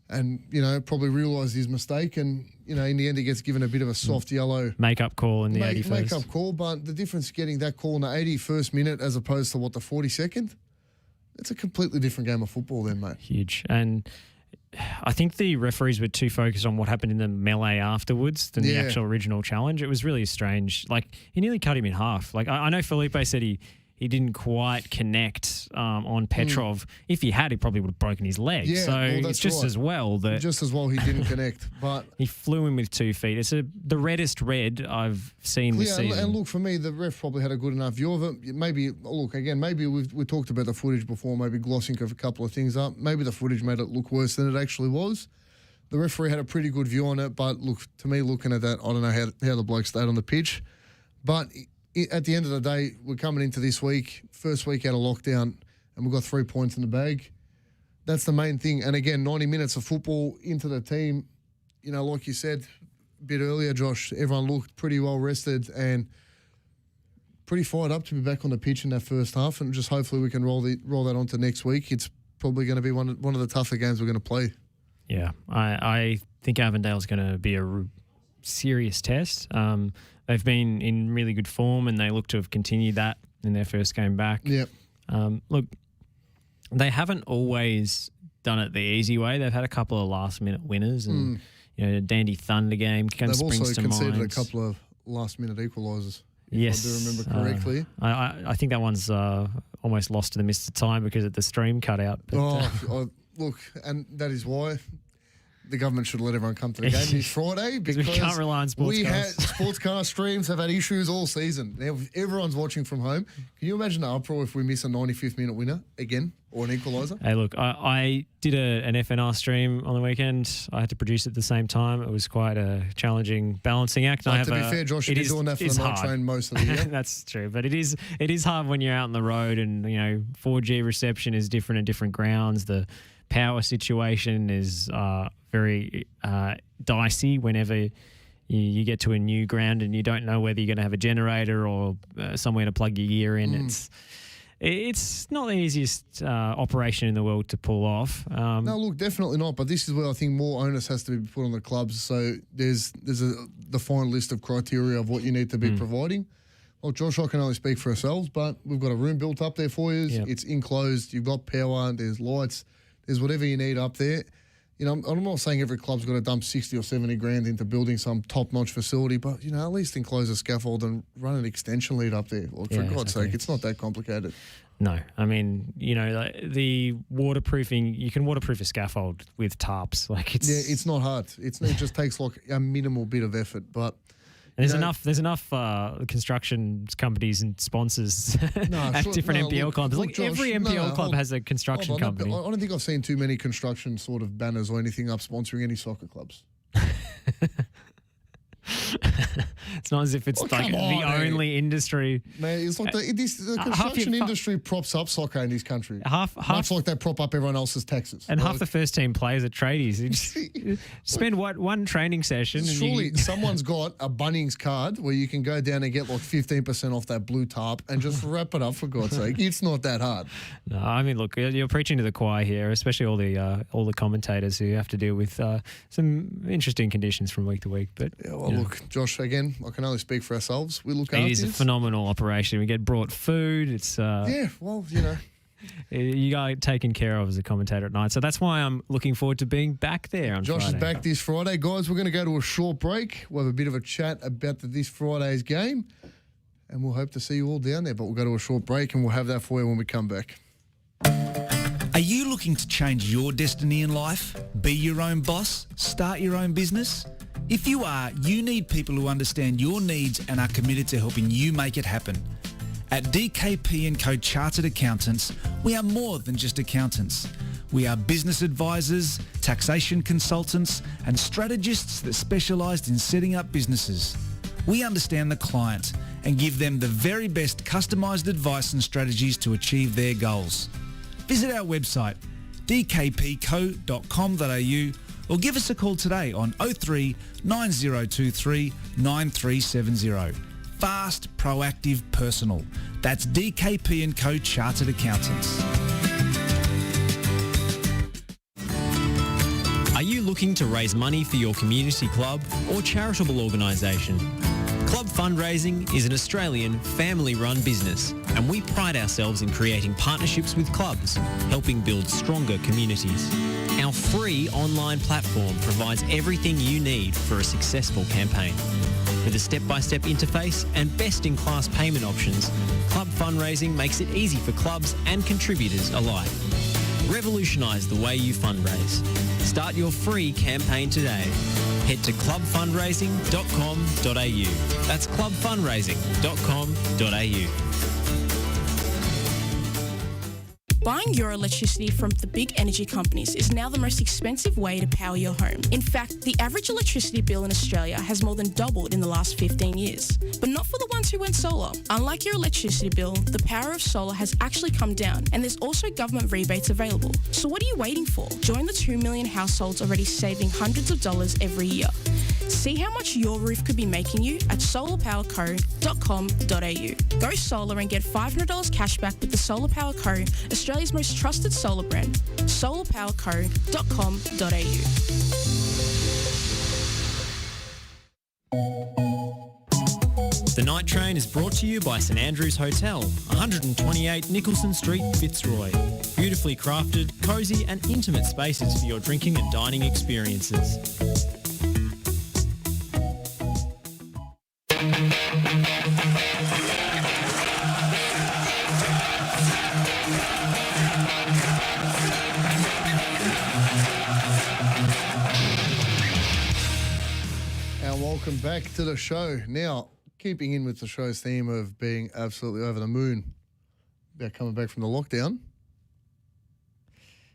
and, probably realised his mistake, and, in the end he gets given a bit of a soft yellow. Make-up call in the 81st. Make-up call, but the difference getting that call in the 81st minute as opposed to, the 42nd? It's a completely different game of football then, mate. Huge. And I think the referees were too focused on what happened in the melee afterwards than the actual original challenge. It was really strange. Like, he nearly cut him in half. Like, I know Felipe said he didn't quite connect on Petrov. If he had, he probably would have broken his leg. Yeah, so it's just as well that... Just as well he didn't connect. But he flew in with 2 feet. It's the reddest red I've seen this season. And look, for me, the ref probably had a good enough view of it. Maybe we talked about the footage before, maybe glossing a couple of things up. Maybe the footage made it look worse than it actually was. The referee had a pretty good view on it, but look, to me, looking at that, I don't know how the bloke stayed on the pitch. But at the end of the day, we're coming into this week, first week out of lockdown, and we've got 3 points in the bag. That's the main thing. And again, 90 minutes of football into the team. Like you said a bit earlier, Josh, everyone looked pretty well rested and pretty fired up to be back on the pitch in that first half. And just hopefully we can roll that on to next week. It's probably going to be one of the tougher games we're going to play. Yeah, I think Avondale's going to be a serious test. They've been in really good form, and they look to have continued that in their first game back. Yep. Look, they haven't always done it the easy way. They've had a couple of last-minute winners, and Dandy Thunder game kind of springs to mind. They've also conceded a couple of last-minute equalisers. Yes, if I do remember correctly. I think that one's almost lost to the mist of time because of the stream cut out. But, look, and that is why. the government should let everyone come to the game this Friday because we can't rely on sports cars. Sports car streams have had issues all season. Now, everyone's watching from home. Can you imagine the uproar if we miss a 95th minute winner again or an equaliser? Hey, look, I did an FNR stream on the weekend. I had to produce it at the same time. It was quite a challenging balancing act. To be fair, Josh, you've been doing that for the night train most of the year. That's true, but it is hard when you're out on the road and 4G reception is different at different grounds. The power situation is very dicey whenever you get to a new ground and you don't know whether you're going to have a generator or somewhere to plug your gear in. It's not the easiest operation in the world to pull off. No, look, definitely not. But this is where I think more onus has to be put on the clubs. So there's a defined list of criteria of what you need to be providing. Well, Josh, I can only speak for ourselves, but we've got a room built up there for you. Yep. It's enclosed. You've got power. There's lights. There's whatever you need up there. I'm not saying every club's got to dump 60 or 70 grand into building some top-notch facility, but, at least enclose a scaffold and run an extension lead up there. Well, for God's sake, it's not that complicated. No. I mean, the waterproofing, you can waterproof a scaffold with tarps. It's not hard. It just takes a minimal bit of effort, but... And there's enough construction companies and sponsors at different NPL clubs. Look, Josh, every NPL club has a construction company. I don't think I've seen too many construction sort of banners or anything up sponsoring any soccer clubs. It's not as if it's only industry. Man, it's like the construction industry props up soccer in this country. Much like they prop up everyone else's taxes. And half the first team players are tradies. You just spend one training session. Surely someone's got a Bunnings card where you can go down and get 15% off that blue tarp and just wrap it up, for God's sake. It's not that hard. No, I mean, look, you're preaching to the choir here, especially all the commentators who have to deal with some interesting conditions from week to week. But look, Josh, again, I can only speak for ourselves. We look after it. It is a phenomenal operation. We get brought food. It's you got taken care of as a commentator at night. So that's why I'm looking forward to being back there on Josh Friday. Is back this Friday. Guys, we're going to go to a short break. We'll have a bit of a chat about this Friday's game, and we'll hope to see you all down there. But we'll go to a short break, and we'll have that for you when we come back. Are you looking to change your destiny in life? Be your own boss? Start your own business? If you are, you need people who understand your needs and are committed to helping you make it happen. At DKP & Co Chartered Accountants, we are more than just accountants. We are business advisors, taxation consultants, and strategists that specialise in setting up businesses. We understand the client and give them the very best customised advice and strategies to achieve their goals. Visit our website, dkpco.com.au, or give us a call today on 03 9023 9370. Fast, proactive, personal. That's DKP & Co Chartered Accountants. Are you looking to raise money for your community club or charitable organisation? Club Fundraising is an Australian family-run business, and we pride ourselves in creating partnerships with clubs, helping build stronger communities. Our free online platform provides everything you need for a successful campaign. With a step-by-step interface and best-in-class payment options, Club Fundraising makes it easy for clubs and contributors alike. Revolutionise the way you fundraise. Start your free campaign today. Head to clubfundraising.com.au. That's clubfundraising.com.au. Buying your electricity from the big energy companies is now the most expensive way to power your home. In fact, the average electricity bill in Australia has more than doubled in the last 15 years. But not for the ones who went solar. Unlike your electricity bill, the power of solar has actually come down, and there's also government rebates available. So what are you waiting for? Join the 2 million households already saving hundreds of dollars every year. See how much your roof could be making you at solarpowerco.com.au. Go solar and get $500 cash back with the Solar Power Co, Australia's most trusted solar brand. solarpowerco.com.au. The Night Train is brought to you by St Andrews Hotel, 128 Nicholson Street, Fitzroy. Beautifully crafted, cosy and intimate spaces for your drinking and dining experiences. welcome back to the show. Now, keeping in with the show's theme of being absolutely over the moon about coming back from the lockdown,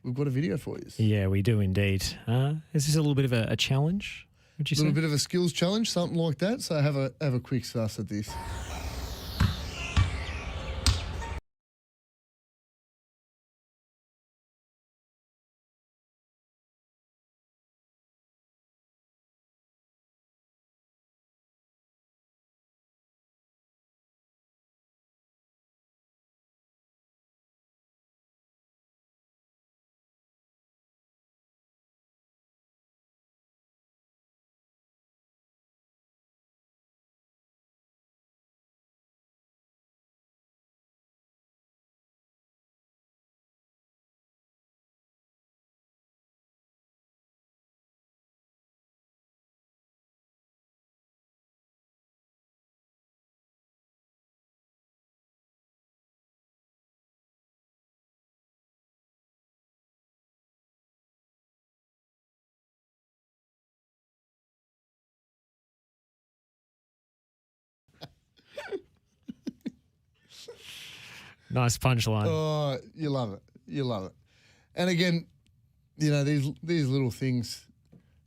we've got a video for you. Yeah, we do indeed. Is this a little bit of a challenge, would you say? A little bit of a skills challenge, something like that. So have a quick suss at this. Nice punchline. Oh, you love it. You love it. And again, you know, these little things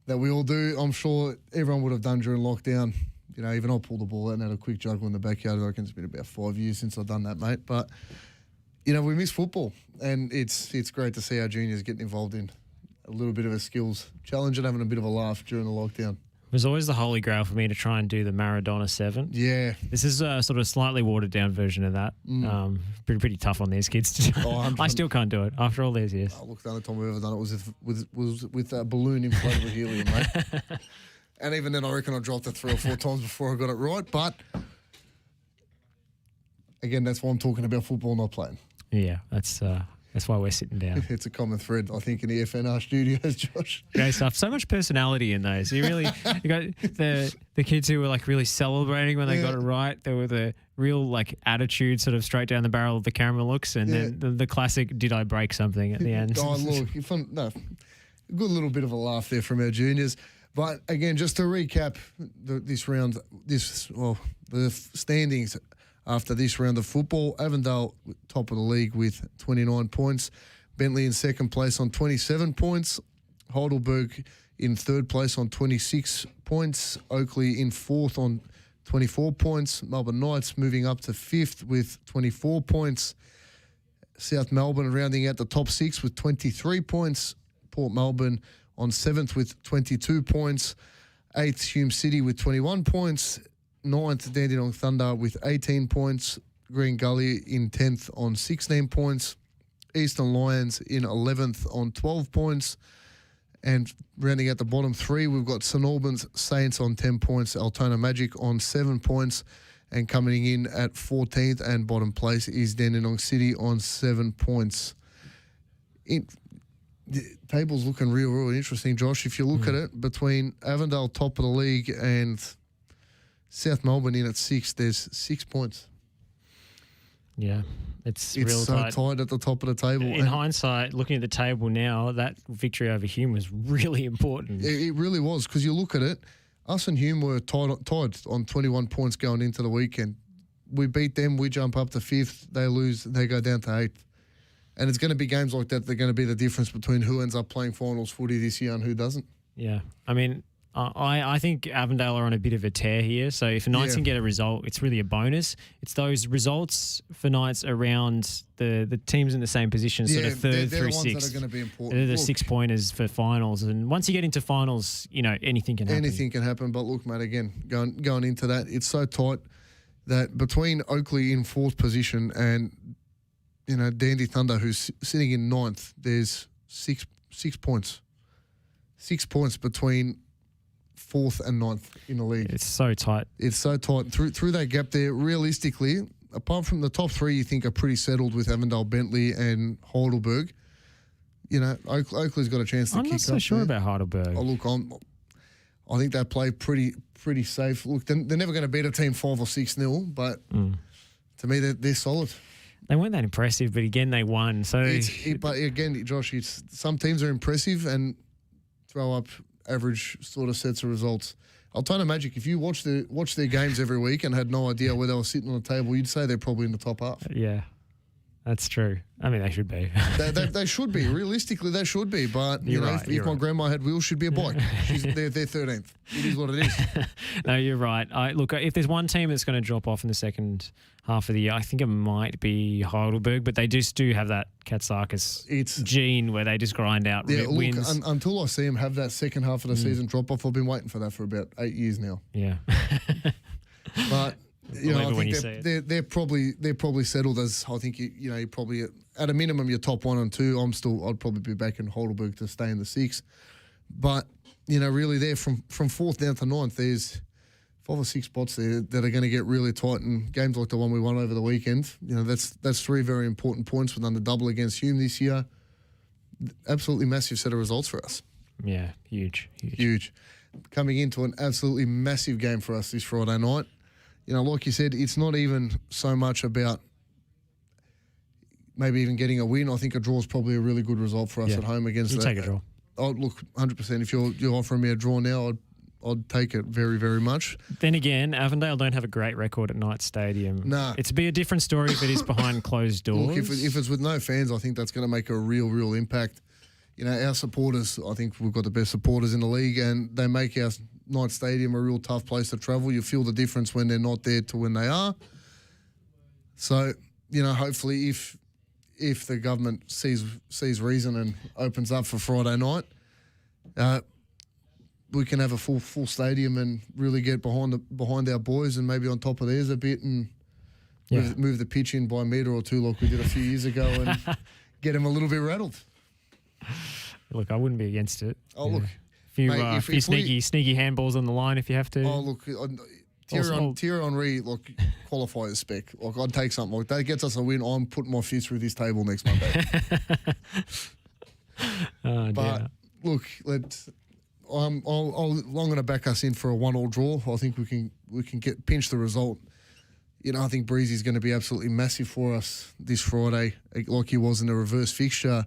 that we all do, I'm sure everyone would have done during lockdown. You know, even I pulled the ball out and had a quick juggle in the backyard. I reckon it's been about 5 years since I've done that, mate. But, you know, we miss football, and it's great to see our juniors getting involved in a little bit of a skills challenge and having a bit of a laugh during the lockdown. It was always the holy grail for me to try and do the Maradona 7. Yeah. This is a sort of slightly watered down version of that. Pretty tough on these kids to do. I still can't do it after all these years. Oh, look, the only time we've ever done it was with a balloon inflated with helium, mate. And even then, I reckon I dropped it 3 or 4 times before I got it right. But, again, that's why I'm talking about football, not playing. Yeah, that's why we're sitting down. It's a common thread, I think, in the FNR studios, Josh. Great stuff. So much personality in those. You got the kids who were like really celebrating when they got it right. There were the real like attitude, sort of straight down the barrel of the camera looks, and then the classic "Did I break something?" at the end. Oh, look, a good little bit of a laugh there from our juniors. But again, just to recap this round, the standings. After this round of football, Avondale top of the league with 29 points. Bentley in second place on 27 points. Heidelberg in third place on 26 points. Oakley in fourth on 24 points. Melbourne Knights moving up to fifth with 24 points. South Melbourne rounding out the top 6 with 23 points. Port Melbourne on seventh with 22 points. Eighth, Hume City with 21 points. 9th, Dandenong Thunder with 18 points. Green Gully in 10th on 16 points. Eastern Lions in 11th on 12 points. And rounding out the bottom 3, we've got St Albans Saints on 10 points. Altona Magic on 7 points. And coming in at 14th and bottom place is Dandenong City on 7 points. The table's looking real interesting, Josh. If you look at it, between Avondale top of the league and South Melbourne in at 6, there's 6 points. Yeah, it's real so tight at the top of the table. In hindsight, looking at the table now, that victory over Hume was really important. It really was, because you look at it, us and Hume were tied on 21 points going into the weekend. We beat them, we jump up to 5th, they lose, they go down to 8th. And it's going to be games like that that are going to be the difference between who ends up playing finals footy this year and who doesn't. Yeah, I mean, I think Avondale are on a bit of a tear here. So if Knights can get a result, it's really a bonus. It's those results for Knights around the teams in the same position, sort of third through the 6th. Ones that are going to be important. They're the 6-pointers for finals. And once you get into finals, you know, anything can happen. Anything can happen. But look, mate, again, going into that, it's so tight that between Oakley in 4th position and, you know, Dandy Thunder, who's sitting in 9th, there's 6 points. 6 points between 4th and 9th in the league. It's so tight. It's so tight. Through that gap there, realistically, apart from the top 3 you think are pretty settled with Avondale, Bentley and Heidelberg, you know, Oakley's got a chance to kick up. I'm not so sure about Heidelberg. Oh, look, I think they play pretty safe. Look, they're never going to beat a team 5 or 6-0, but to me, they're solid. They weren't that impressive, but again, they won. So, but again, Josh, some teams are impressive and throw up average sort of sets of results. I'll tell you magic. If you watch their games every week and had no idea where they were sitting on the table, you'd say they're probably in the top half. Yeah, that's true. I mean, they should be. They should be. Realistically, they should be. But if my grandma had wheels, she'd be a bike. They're 13th. It is what it is. No, you're right. Look, if there's one team that's going to drop off in the second half of the year, I think it might be Heidelberg, but they just do have that Katsakis gene where they just grind out wins. Until I see them have that second half of the season drop off, I've been waiting for that for about 8 years now. Yeah. But I think they're probably settled as I think you probably at a minimum you're top 1 and 2. I'd probably be back in Heidelberg to stay in the 6. But really there from 4th down to 9th, there's 5 or 6 spots there that are going to get really tight, and games like the one we won over the weekend, that's 3 very important points. We've done the double against Hume this year. Absolutely massive set of results for us. Yeah, huge. Coming into an absolutely massive game for us this Friday night. Like you said, it's not even so much about maybe even getting a win. I think a draw is probably a really good result for us at home against that. Take a draw. Oh, look, 100%. If you're offering me a draw now, I'd take it very, very much. Then again, Avondale don't have a great record at Knight Stadium. Nah. It'd be a different story if it is behind closed doors. Look, if it's with no fans, I think that's going to make a real impact. Our supporters, I think we've got the best supporters in the league, and they make our Knight Stadium a real tough place to travel. You feel the difference when they're not there to when they are. So, hopefully if the government sees reason and opens up for Friday night, we can have a full stadium and really get behind our boys and maybe on top of theirs a bit and move the pitch in by a metre or 2 like we did a few years ago and get them a little bit rattled. Look, I wouldn't be against it. Oh, look. A few sneaky handballs on the line if you have to. Oh, look, Thierry Henry, qualify as spec. I'd take something like that. Gets us a win. I'm putting my fist through this table next Monday. But look, I'm going to back us in for a 1-1 draw. I think we can pinch the result. I think Breezy's going to be absolutely massive for us this Friday, like he was in the reverse fixture.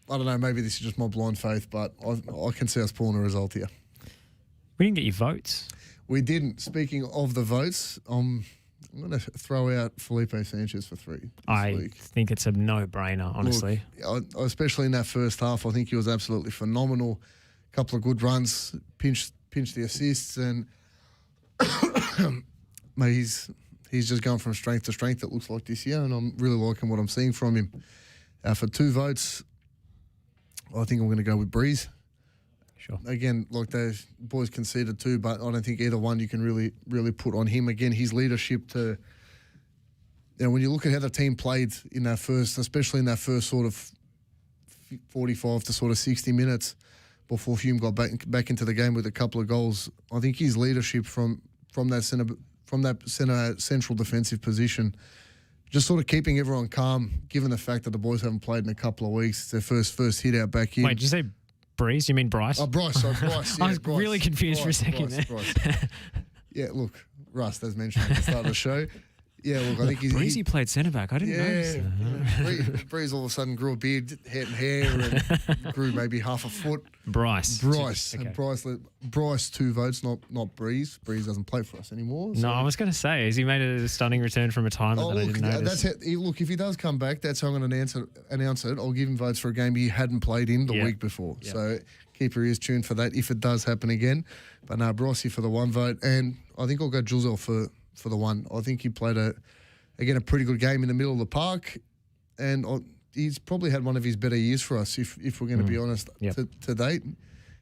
I don't know, maybe this is just my blind faith, but I can see us pulling a result here. We didn't get your votes. We didn't. Speaking of the votes, I'm going to throw out Felipe Sanchez for 3 this week. Think it's a no-brainer, honestly. Look, especially in that first half, I think he was absolutely phenomenal. A couple of good runs, pinched the assists, and mate, he's just going from strength to strength, it looks like, this year, and I'm really liking what I'm seeing from him. For 2 votes, I think I'm going to go with Breeze. Sure. Again, like those boys conceded 2, but I don't think either one you can really put on him. Again, his leadership to, when you look at how the team played in that first, especially in that first sort of 45 to sort of 60 minutes before Hume got back into the game with a couple of goals, I think his leadership from that central defensive position, just sort of keeping everyone calm, given the fact that the boys haven't played in a couple of weeks. It's their first hit out back in. Wait, did you say Breeze? You mean Bryce? Oh, Bryce. Sorry, Bryce. Yeah, I was really confused for a second Bryce. Yeah, look, Rust, as mentioned at the start of the show. Yeah, look, I think Breezy played centre back. I didn't notice that. Breeze all of a sudden grew a beard, hair, and grew maybe half a foot. Bryce. Okay. Bryce 2 votes, not Breeze. Breeze doesn't play for us anymore. So. No, I was going to say, has he made a stunning return from retirement that I didn't notice? Look, if he does come back, that's how I'm going to announce it. I'll give him votes for a game he hadn't played in the week before. Yep. So keep your ears tuned for that if it does happen again. But no, Brycey for the 1 vote, and I think I'll go Juzel for the 1. I think he played a pretty good game in the middle of the park, and he's probably had one of his better years for us, if we're going to be honest, to date.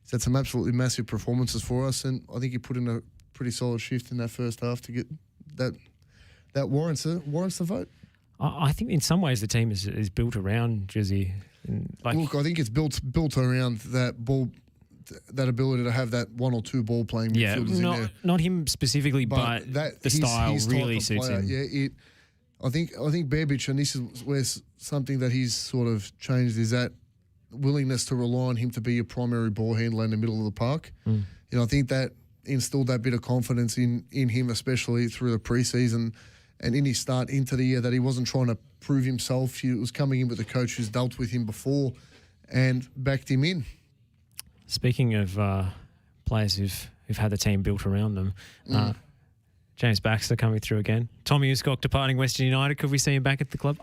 He's had some absolutely massive performances for us, and I think he put in a pretty solid shift in that first half to get that warrants the vote. I think in some ways the team is built around Jizzy. Look, I think it's built around that ball, that ability to have that 1 or 2 ball playing midfielders in there. Not him specifically, but the style really suits him. Yeah, I think Bebic, and this is where something that he's sort of changed, is that willingness to rely on him to be your primary ball handler in the middle of the park. I think that instilled that bit of confidence in him, especially through the preseason and in his start into the year, that he wasn't trying to prove himself. He was coming in with a coach who's dealt with him before and backed him in. Speaking of players who've had the team built around them, James Baxter coming through again. Tommy Uskok departing Western United. Could we see him back at the club?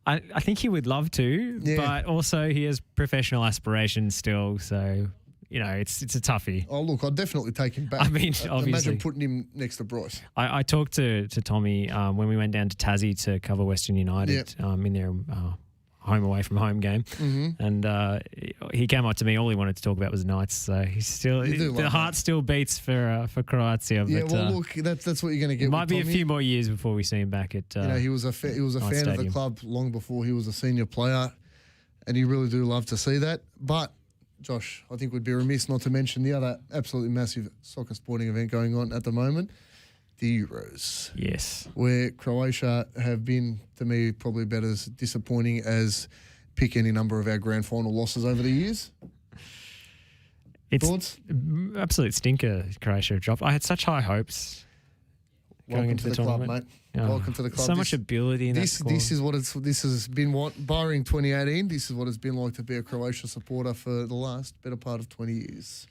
I think he would love to, but also he has professional aspirations still. So, it's a toughie. Oh, look, I'd definitely take him back. I mean, obviously. Imagine putting him next to Bryce. I talked to Tommy when we went down to Tassie to cover Western United in their home away from home game, and he came up to me. All he wanted to talk about was Knights. So he's still the heart still beats for Croatia. Yeah, but, well, look, that's what you're going to get. Might be Tommy. a few more years before we see him back at. He was a fan Stadium. of the club long before he was a senior player, and you really do love to see that. But Josh, I think we'd be remiss not to mention the other absolutely massive soccer sporting event going on at the moment. The Euros. Yes. Where Croatia have been, to me, probably about as disappointing as pick any number of our grand final losses over the years. Thoughts? Absolute stinker Croatia dropped. I had such high hopes going into the tournament. Club, mate. Welcome to the club. So much ability in this. that squad. This has been barring 2018, this is what it's been like to be a Croatia supporter for the last better part of 20 years.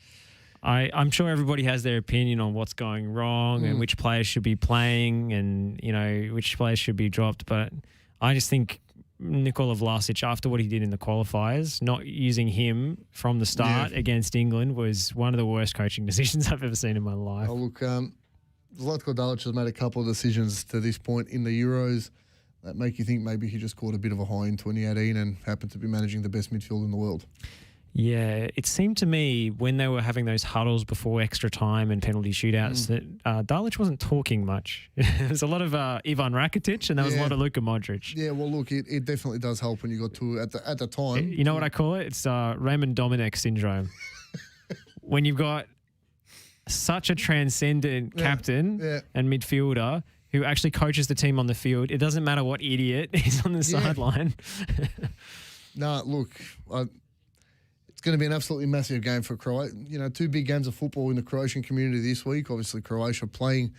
I'm sure everybody has their opinion on what's going wrong and which players should be playing and, which players should be dropped. But I just think Nikola Vlasic, after what he did in the qualifiers, not using him from the start against England was one of the worst coaching decisions I've ever seen in my life. Oh, look, Zlatko Dalic has made a couple of decisions to this point in the Euros that make you think maybe he just caught a bit of a high in 2018 and happened to be managing the best midfield in the world. Yeah, it seemed to me when they were having those huddles before extra time and penalty shootouts that Dalic wasn't talking much. There's a lot of Ivan Rakitic and there was a lot of Luka Modric. Yeah, well, look, it definitely does help when you got to at the time. You know what I call it? It's Raymond Domenech syndrome. When you've got such a transcendent captain and midfielder who actually coaches the team on the field, it doesn't matter what idiot is on the sideline. Look, it's going to be an absolutely massive game for Croatia. 2 big games of football in the Croatian community this week. Obviously, Croatia playing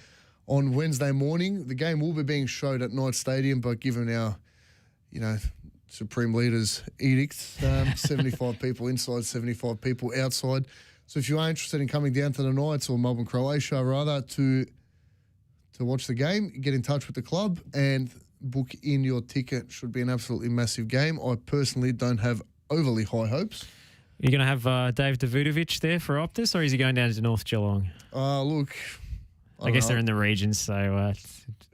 on Wednesday morning. The game will be being showed at Knights Stadium, but given our, Supreme Leader's edict, 75 people inside, 75 people outside. So if you are interested in coming down to the Knights or Melbourne, Croatia, rather, to watch the game, get in touch with the club and book in your ticket. Should be an absolutely massive game. I personally don't have overly high hopes. You're going to have Dave Davutovic there for Optus, or is he going down to North Geelong? Look, I guess they're in the region, so...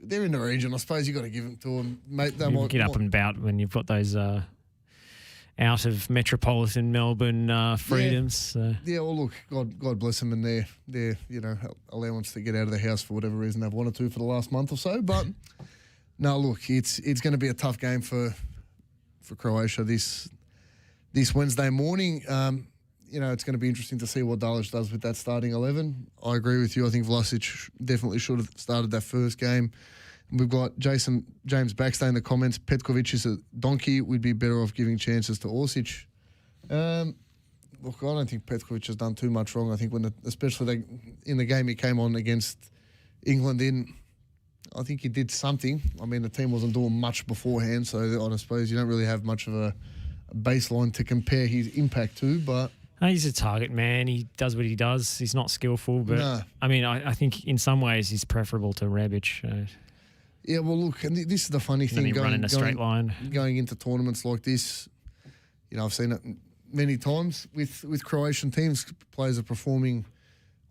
they're in the region. I suppose you got to give them to them. Mate, they might get up and about when you've got those out of metropolitan Melbourne freedoms. Yeah, well, look, God bless them and their allowance to get out of the house for whatever reason they've wanted to for the last month or so. But, no, look, it's going to be a tough game for Croatia this Wednesday morning. It's going to be interesting to see what Dalic does with that starting 11. I agree with you. I think Vlasic definitely should have started that first game. We've got James Baxter in the comments. Petkovic is a donkey. We'd be better off giving chances to Orsic. Look, I don't think Petkovic has done too much wrong. I think especially in the game he came on against England I think he did something. I mean, the team wasn't doing much beforehand, so I suppose you don't really have much of a baseline to compare his impact to, but... He's a target man. He does what he does. He's not skillful, but I mean, I think in some ways he's preferable to Rebic. Yeah, well, look, and this is the funny thing. Running a straight line. Going into tournaments like this, I've seen it many times with Croatian teams. Players are performing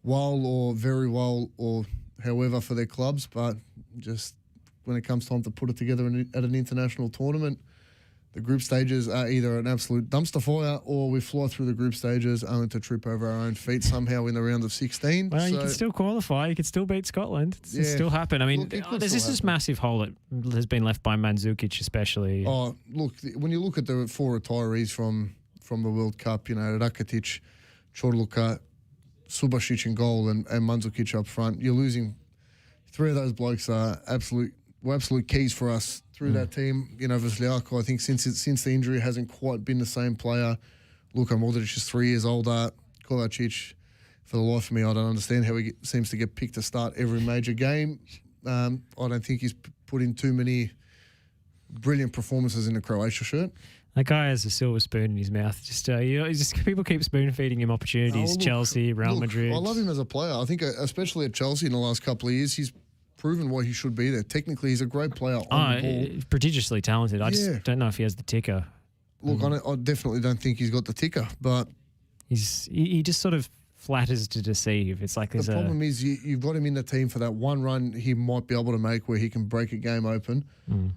well or very well or however for their clubs, but just when it comes time to put it together at an international tournament, the group stages are either an absolute dumpster fire or we fly through the group stages only to trip over our own feet somehow in the round of 16. Well, you can still qualify. You can still beat Scotland. It still happen. I mean, there's this massive hole that has been left by Mandzukic especially. Oh, look, when you look at the 4 retirees from the World Cup, Rakitic, Čorluka, Subasic in goal and Mandzukic up front, you're losing 3 of those blokes are absolute keys for us through that team. Vasiliako, I think since the injury hasn't quite been the same player. Luka Modric is 3 years older. Kovacic, for the life of me, I don't understand how he seems to get picked to start every major game. I don't think he's put in too many brilliant performances in the Croatia shirt. That guy has a silver spoon in his mouth. People keep spoon feeding him opportunities. Chelsea, Real Madrid. I love him as a player. I think, especially at Chelsea in the last couple of years, he's proven why he should be there. Technically, he's a great player on the ball. Prodigiously talented. I just don't know if he has the ticker. Look, I definitely don't think he's got the ticker, but he just sort of flatters to deceive. It's like the problem is you've got him in the team for that one run he might be able to make where he can break a game open.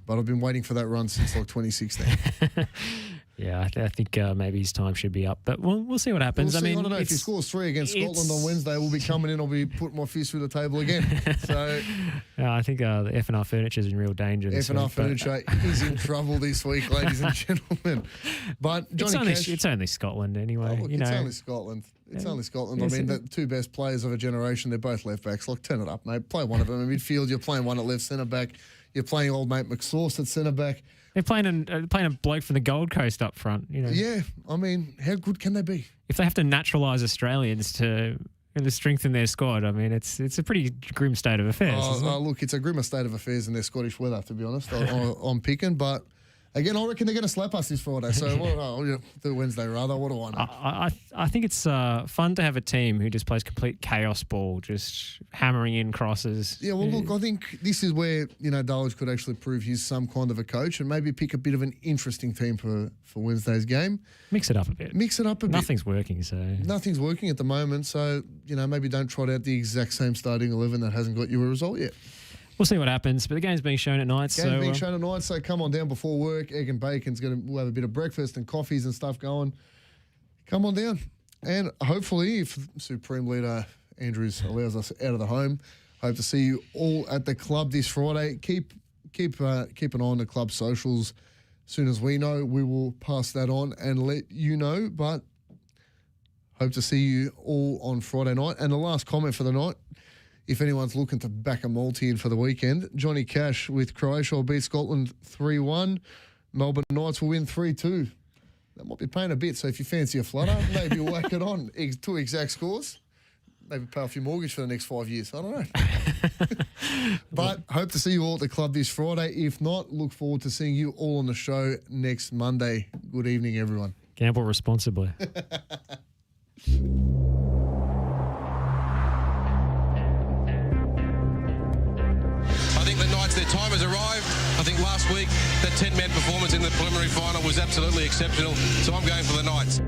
But I've been waiting for that run since like 2016. Yeah, I think maybe his time should be up, but we'll see what happens. I don't know if he scores 3 against Scotland on Wednesday. We'll be coming in. I'll be putting my fist through the table again. So I think the F&R Furniture is in real danger. F&R Furniture is in trouble this week, ladies and gentlemen. But Johnny Cash, it's only Scotland anyway. It's only Scotland. It's only Scotland. I mean, the two best players of a generation, they're both left backs. Like, turn it up, mate. Play one of them in midfield. You're playing one at left centre back. You're playing old mate McSauce at centre back. They're playing a bloke from the Gold Coast up front. Yeah, I mean, how good can they be? If they have to naturalise Australians to strengthen their squad, I mean, it's a pretty grim state of affairs. Look, it's a grimmer state of affairs than their Scottish weather, to be honest. I'm picking, but again, I reckon they're going to slap us this Friday. So I'll do Wednesday rather. What do I know? I think it's fun to have a team who just plays complete chaos ball, just hammering in crosses. Yeah, well, look, I think this is where Dulwich could actually prove he's some kind of a coach and maybe pick a bit of an interesting team for Wednesday's game. Mix it up a bit. Nothing's working, so nothing's working at the moment. So maybe don't trot out the exact same starting 11 that hasn't got you a result yet. We'll see what happens, but the game's being shown at night. So come on down before work. Egg and bacon's we'll have a bit of breakfast and coffees and stuff going. Come on down, and hopefully, if Supreme Leader Andrews allows us out of the home, hope to see you all at the club this Friday. Keep an eye on the club socials. As soon as we know, we will pass that on and let you know. But hope to see you all on Friday night. And the last comment for the night. If anyone's looking to back a multi in for the weekend, Johnny Cash with Croatia will beat Scotland 3-1. Melbourne Knights will win 3-2. That might be paying a bit, so if you fancy a flutter, maybe whack it on. 2 exact scores. Maybe pay off your mortgage for the next 5 years. I don't know. But hope to see you all at the club this Friday. If not, look forward to seeing you all on the show next Monday. Good evening, everyone. Gamble responsibly. Their time has arrived. I think last week that 10-man performance in the preliminary final was absolutely exceptional. So I'm going for the Knights.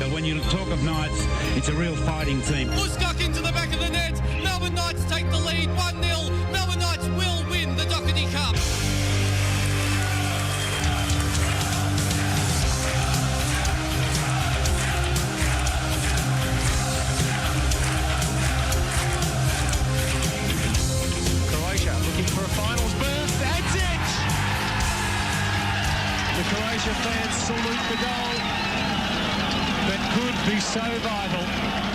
But when you talk of Knights, it's a real fighting team. Buskak into the back of the net. Melbourne Knights take the lead 1-0. Melbourne Knights will win the Doherty Cup. For a finals berth, that's it! The Croatia fans salute the goal that could be so vital.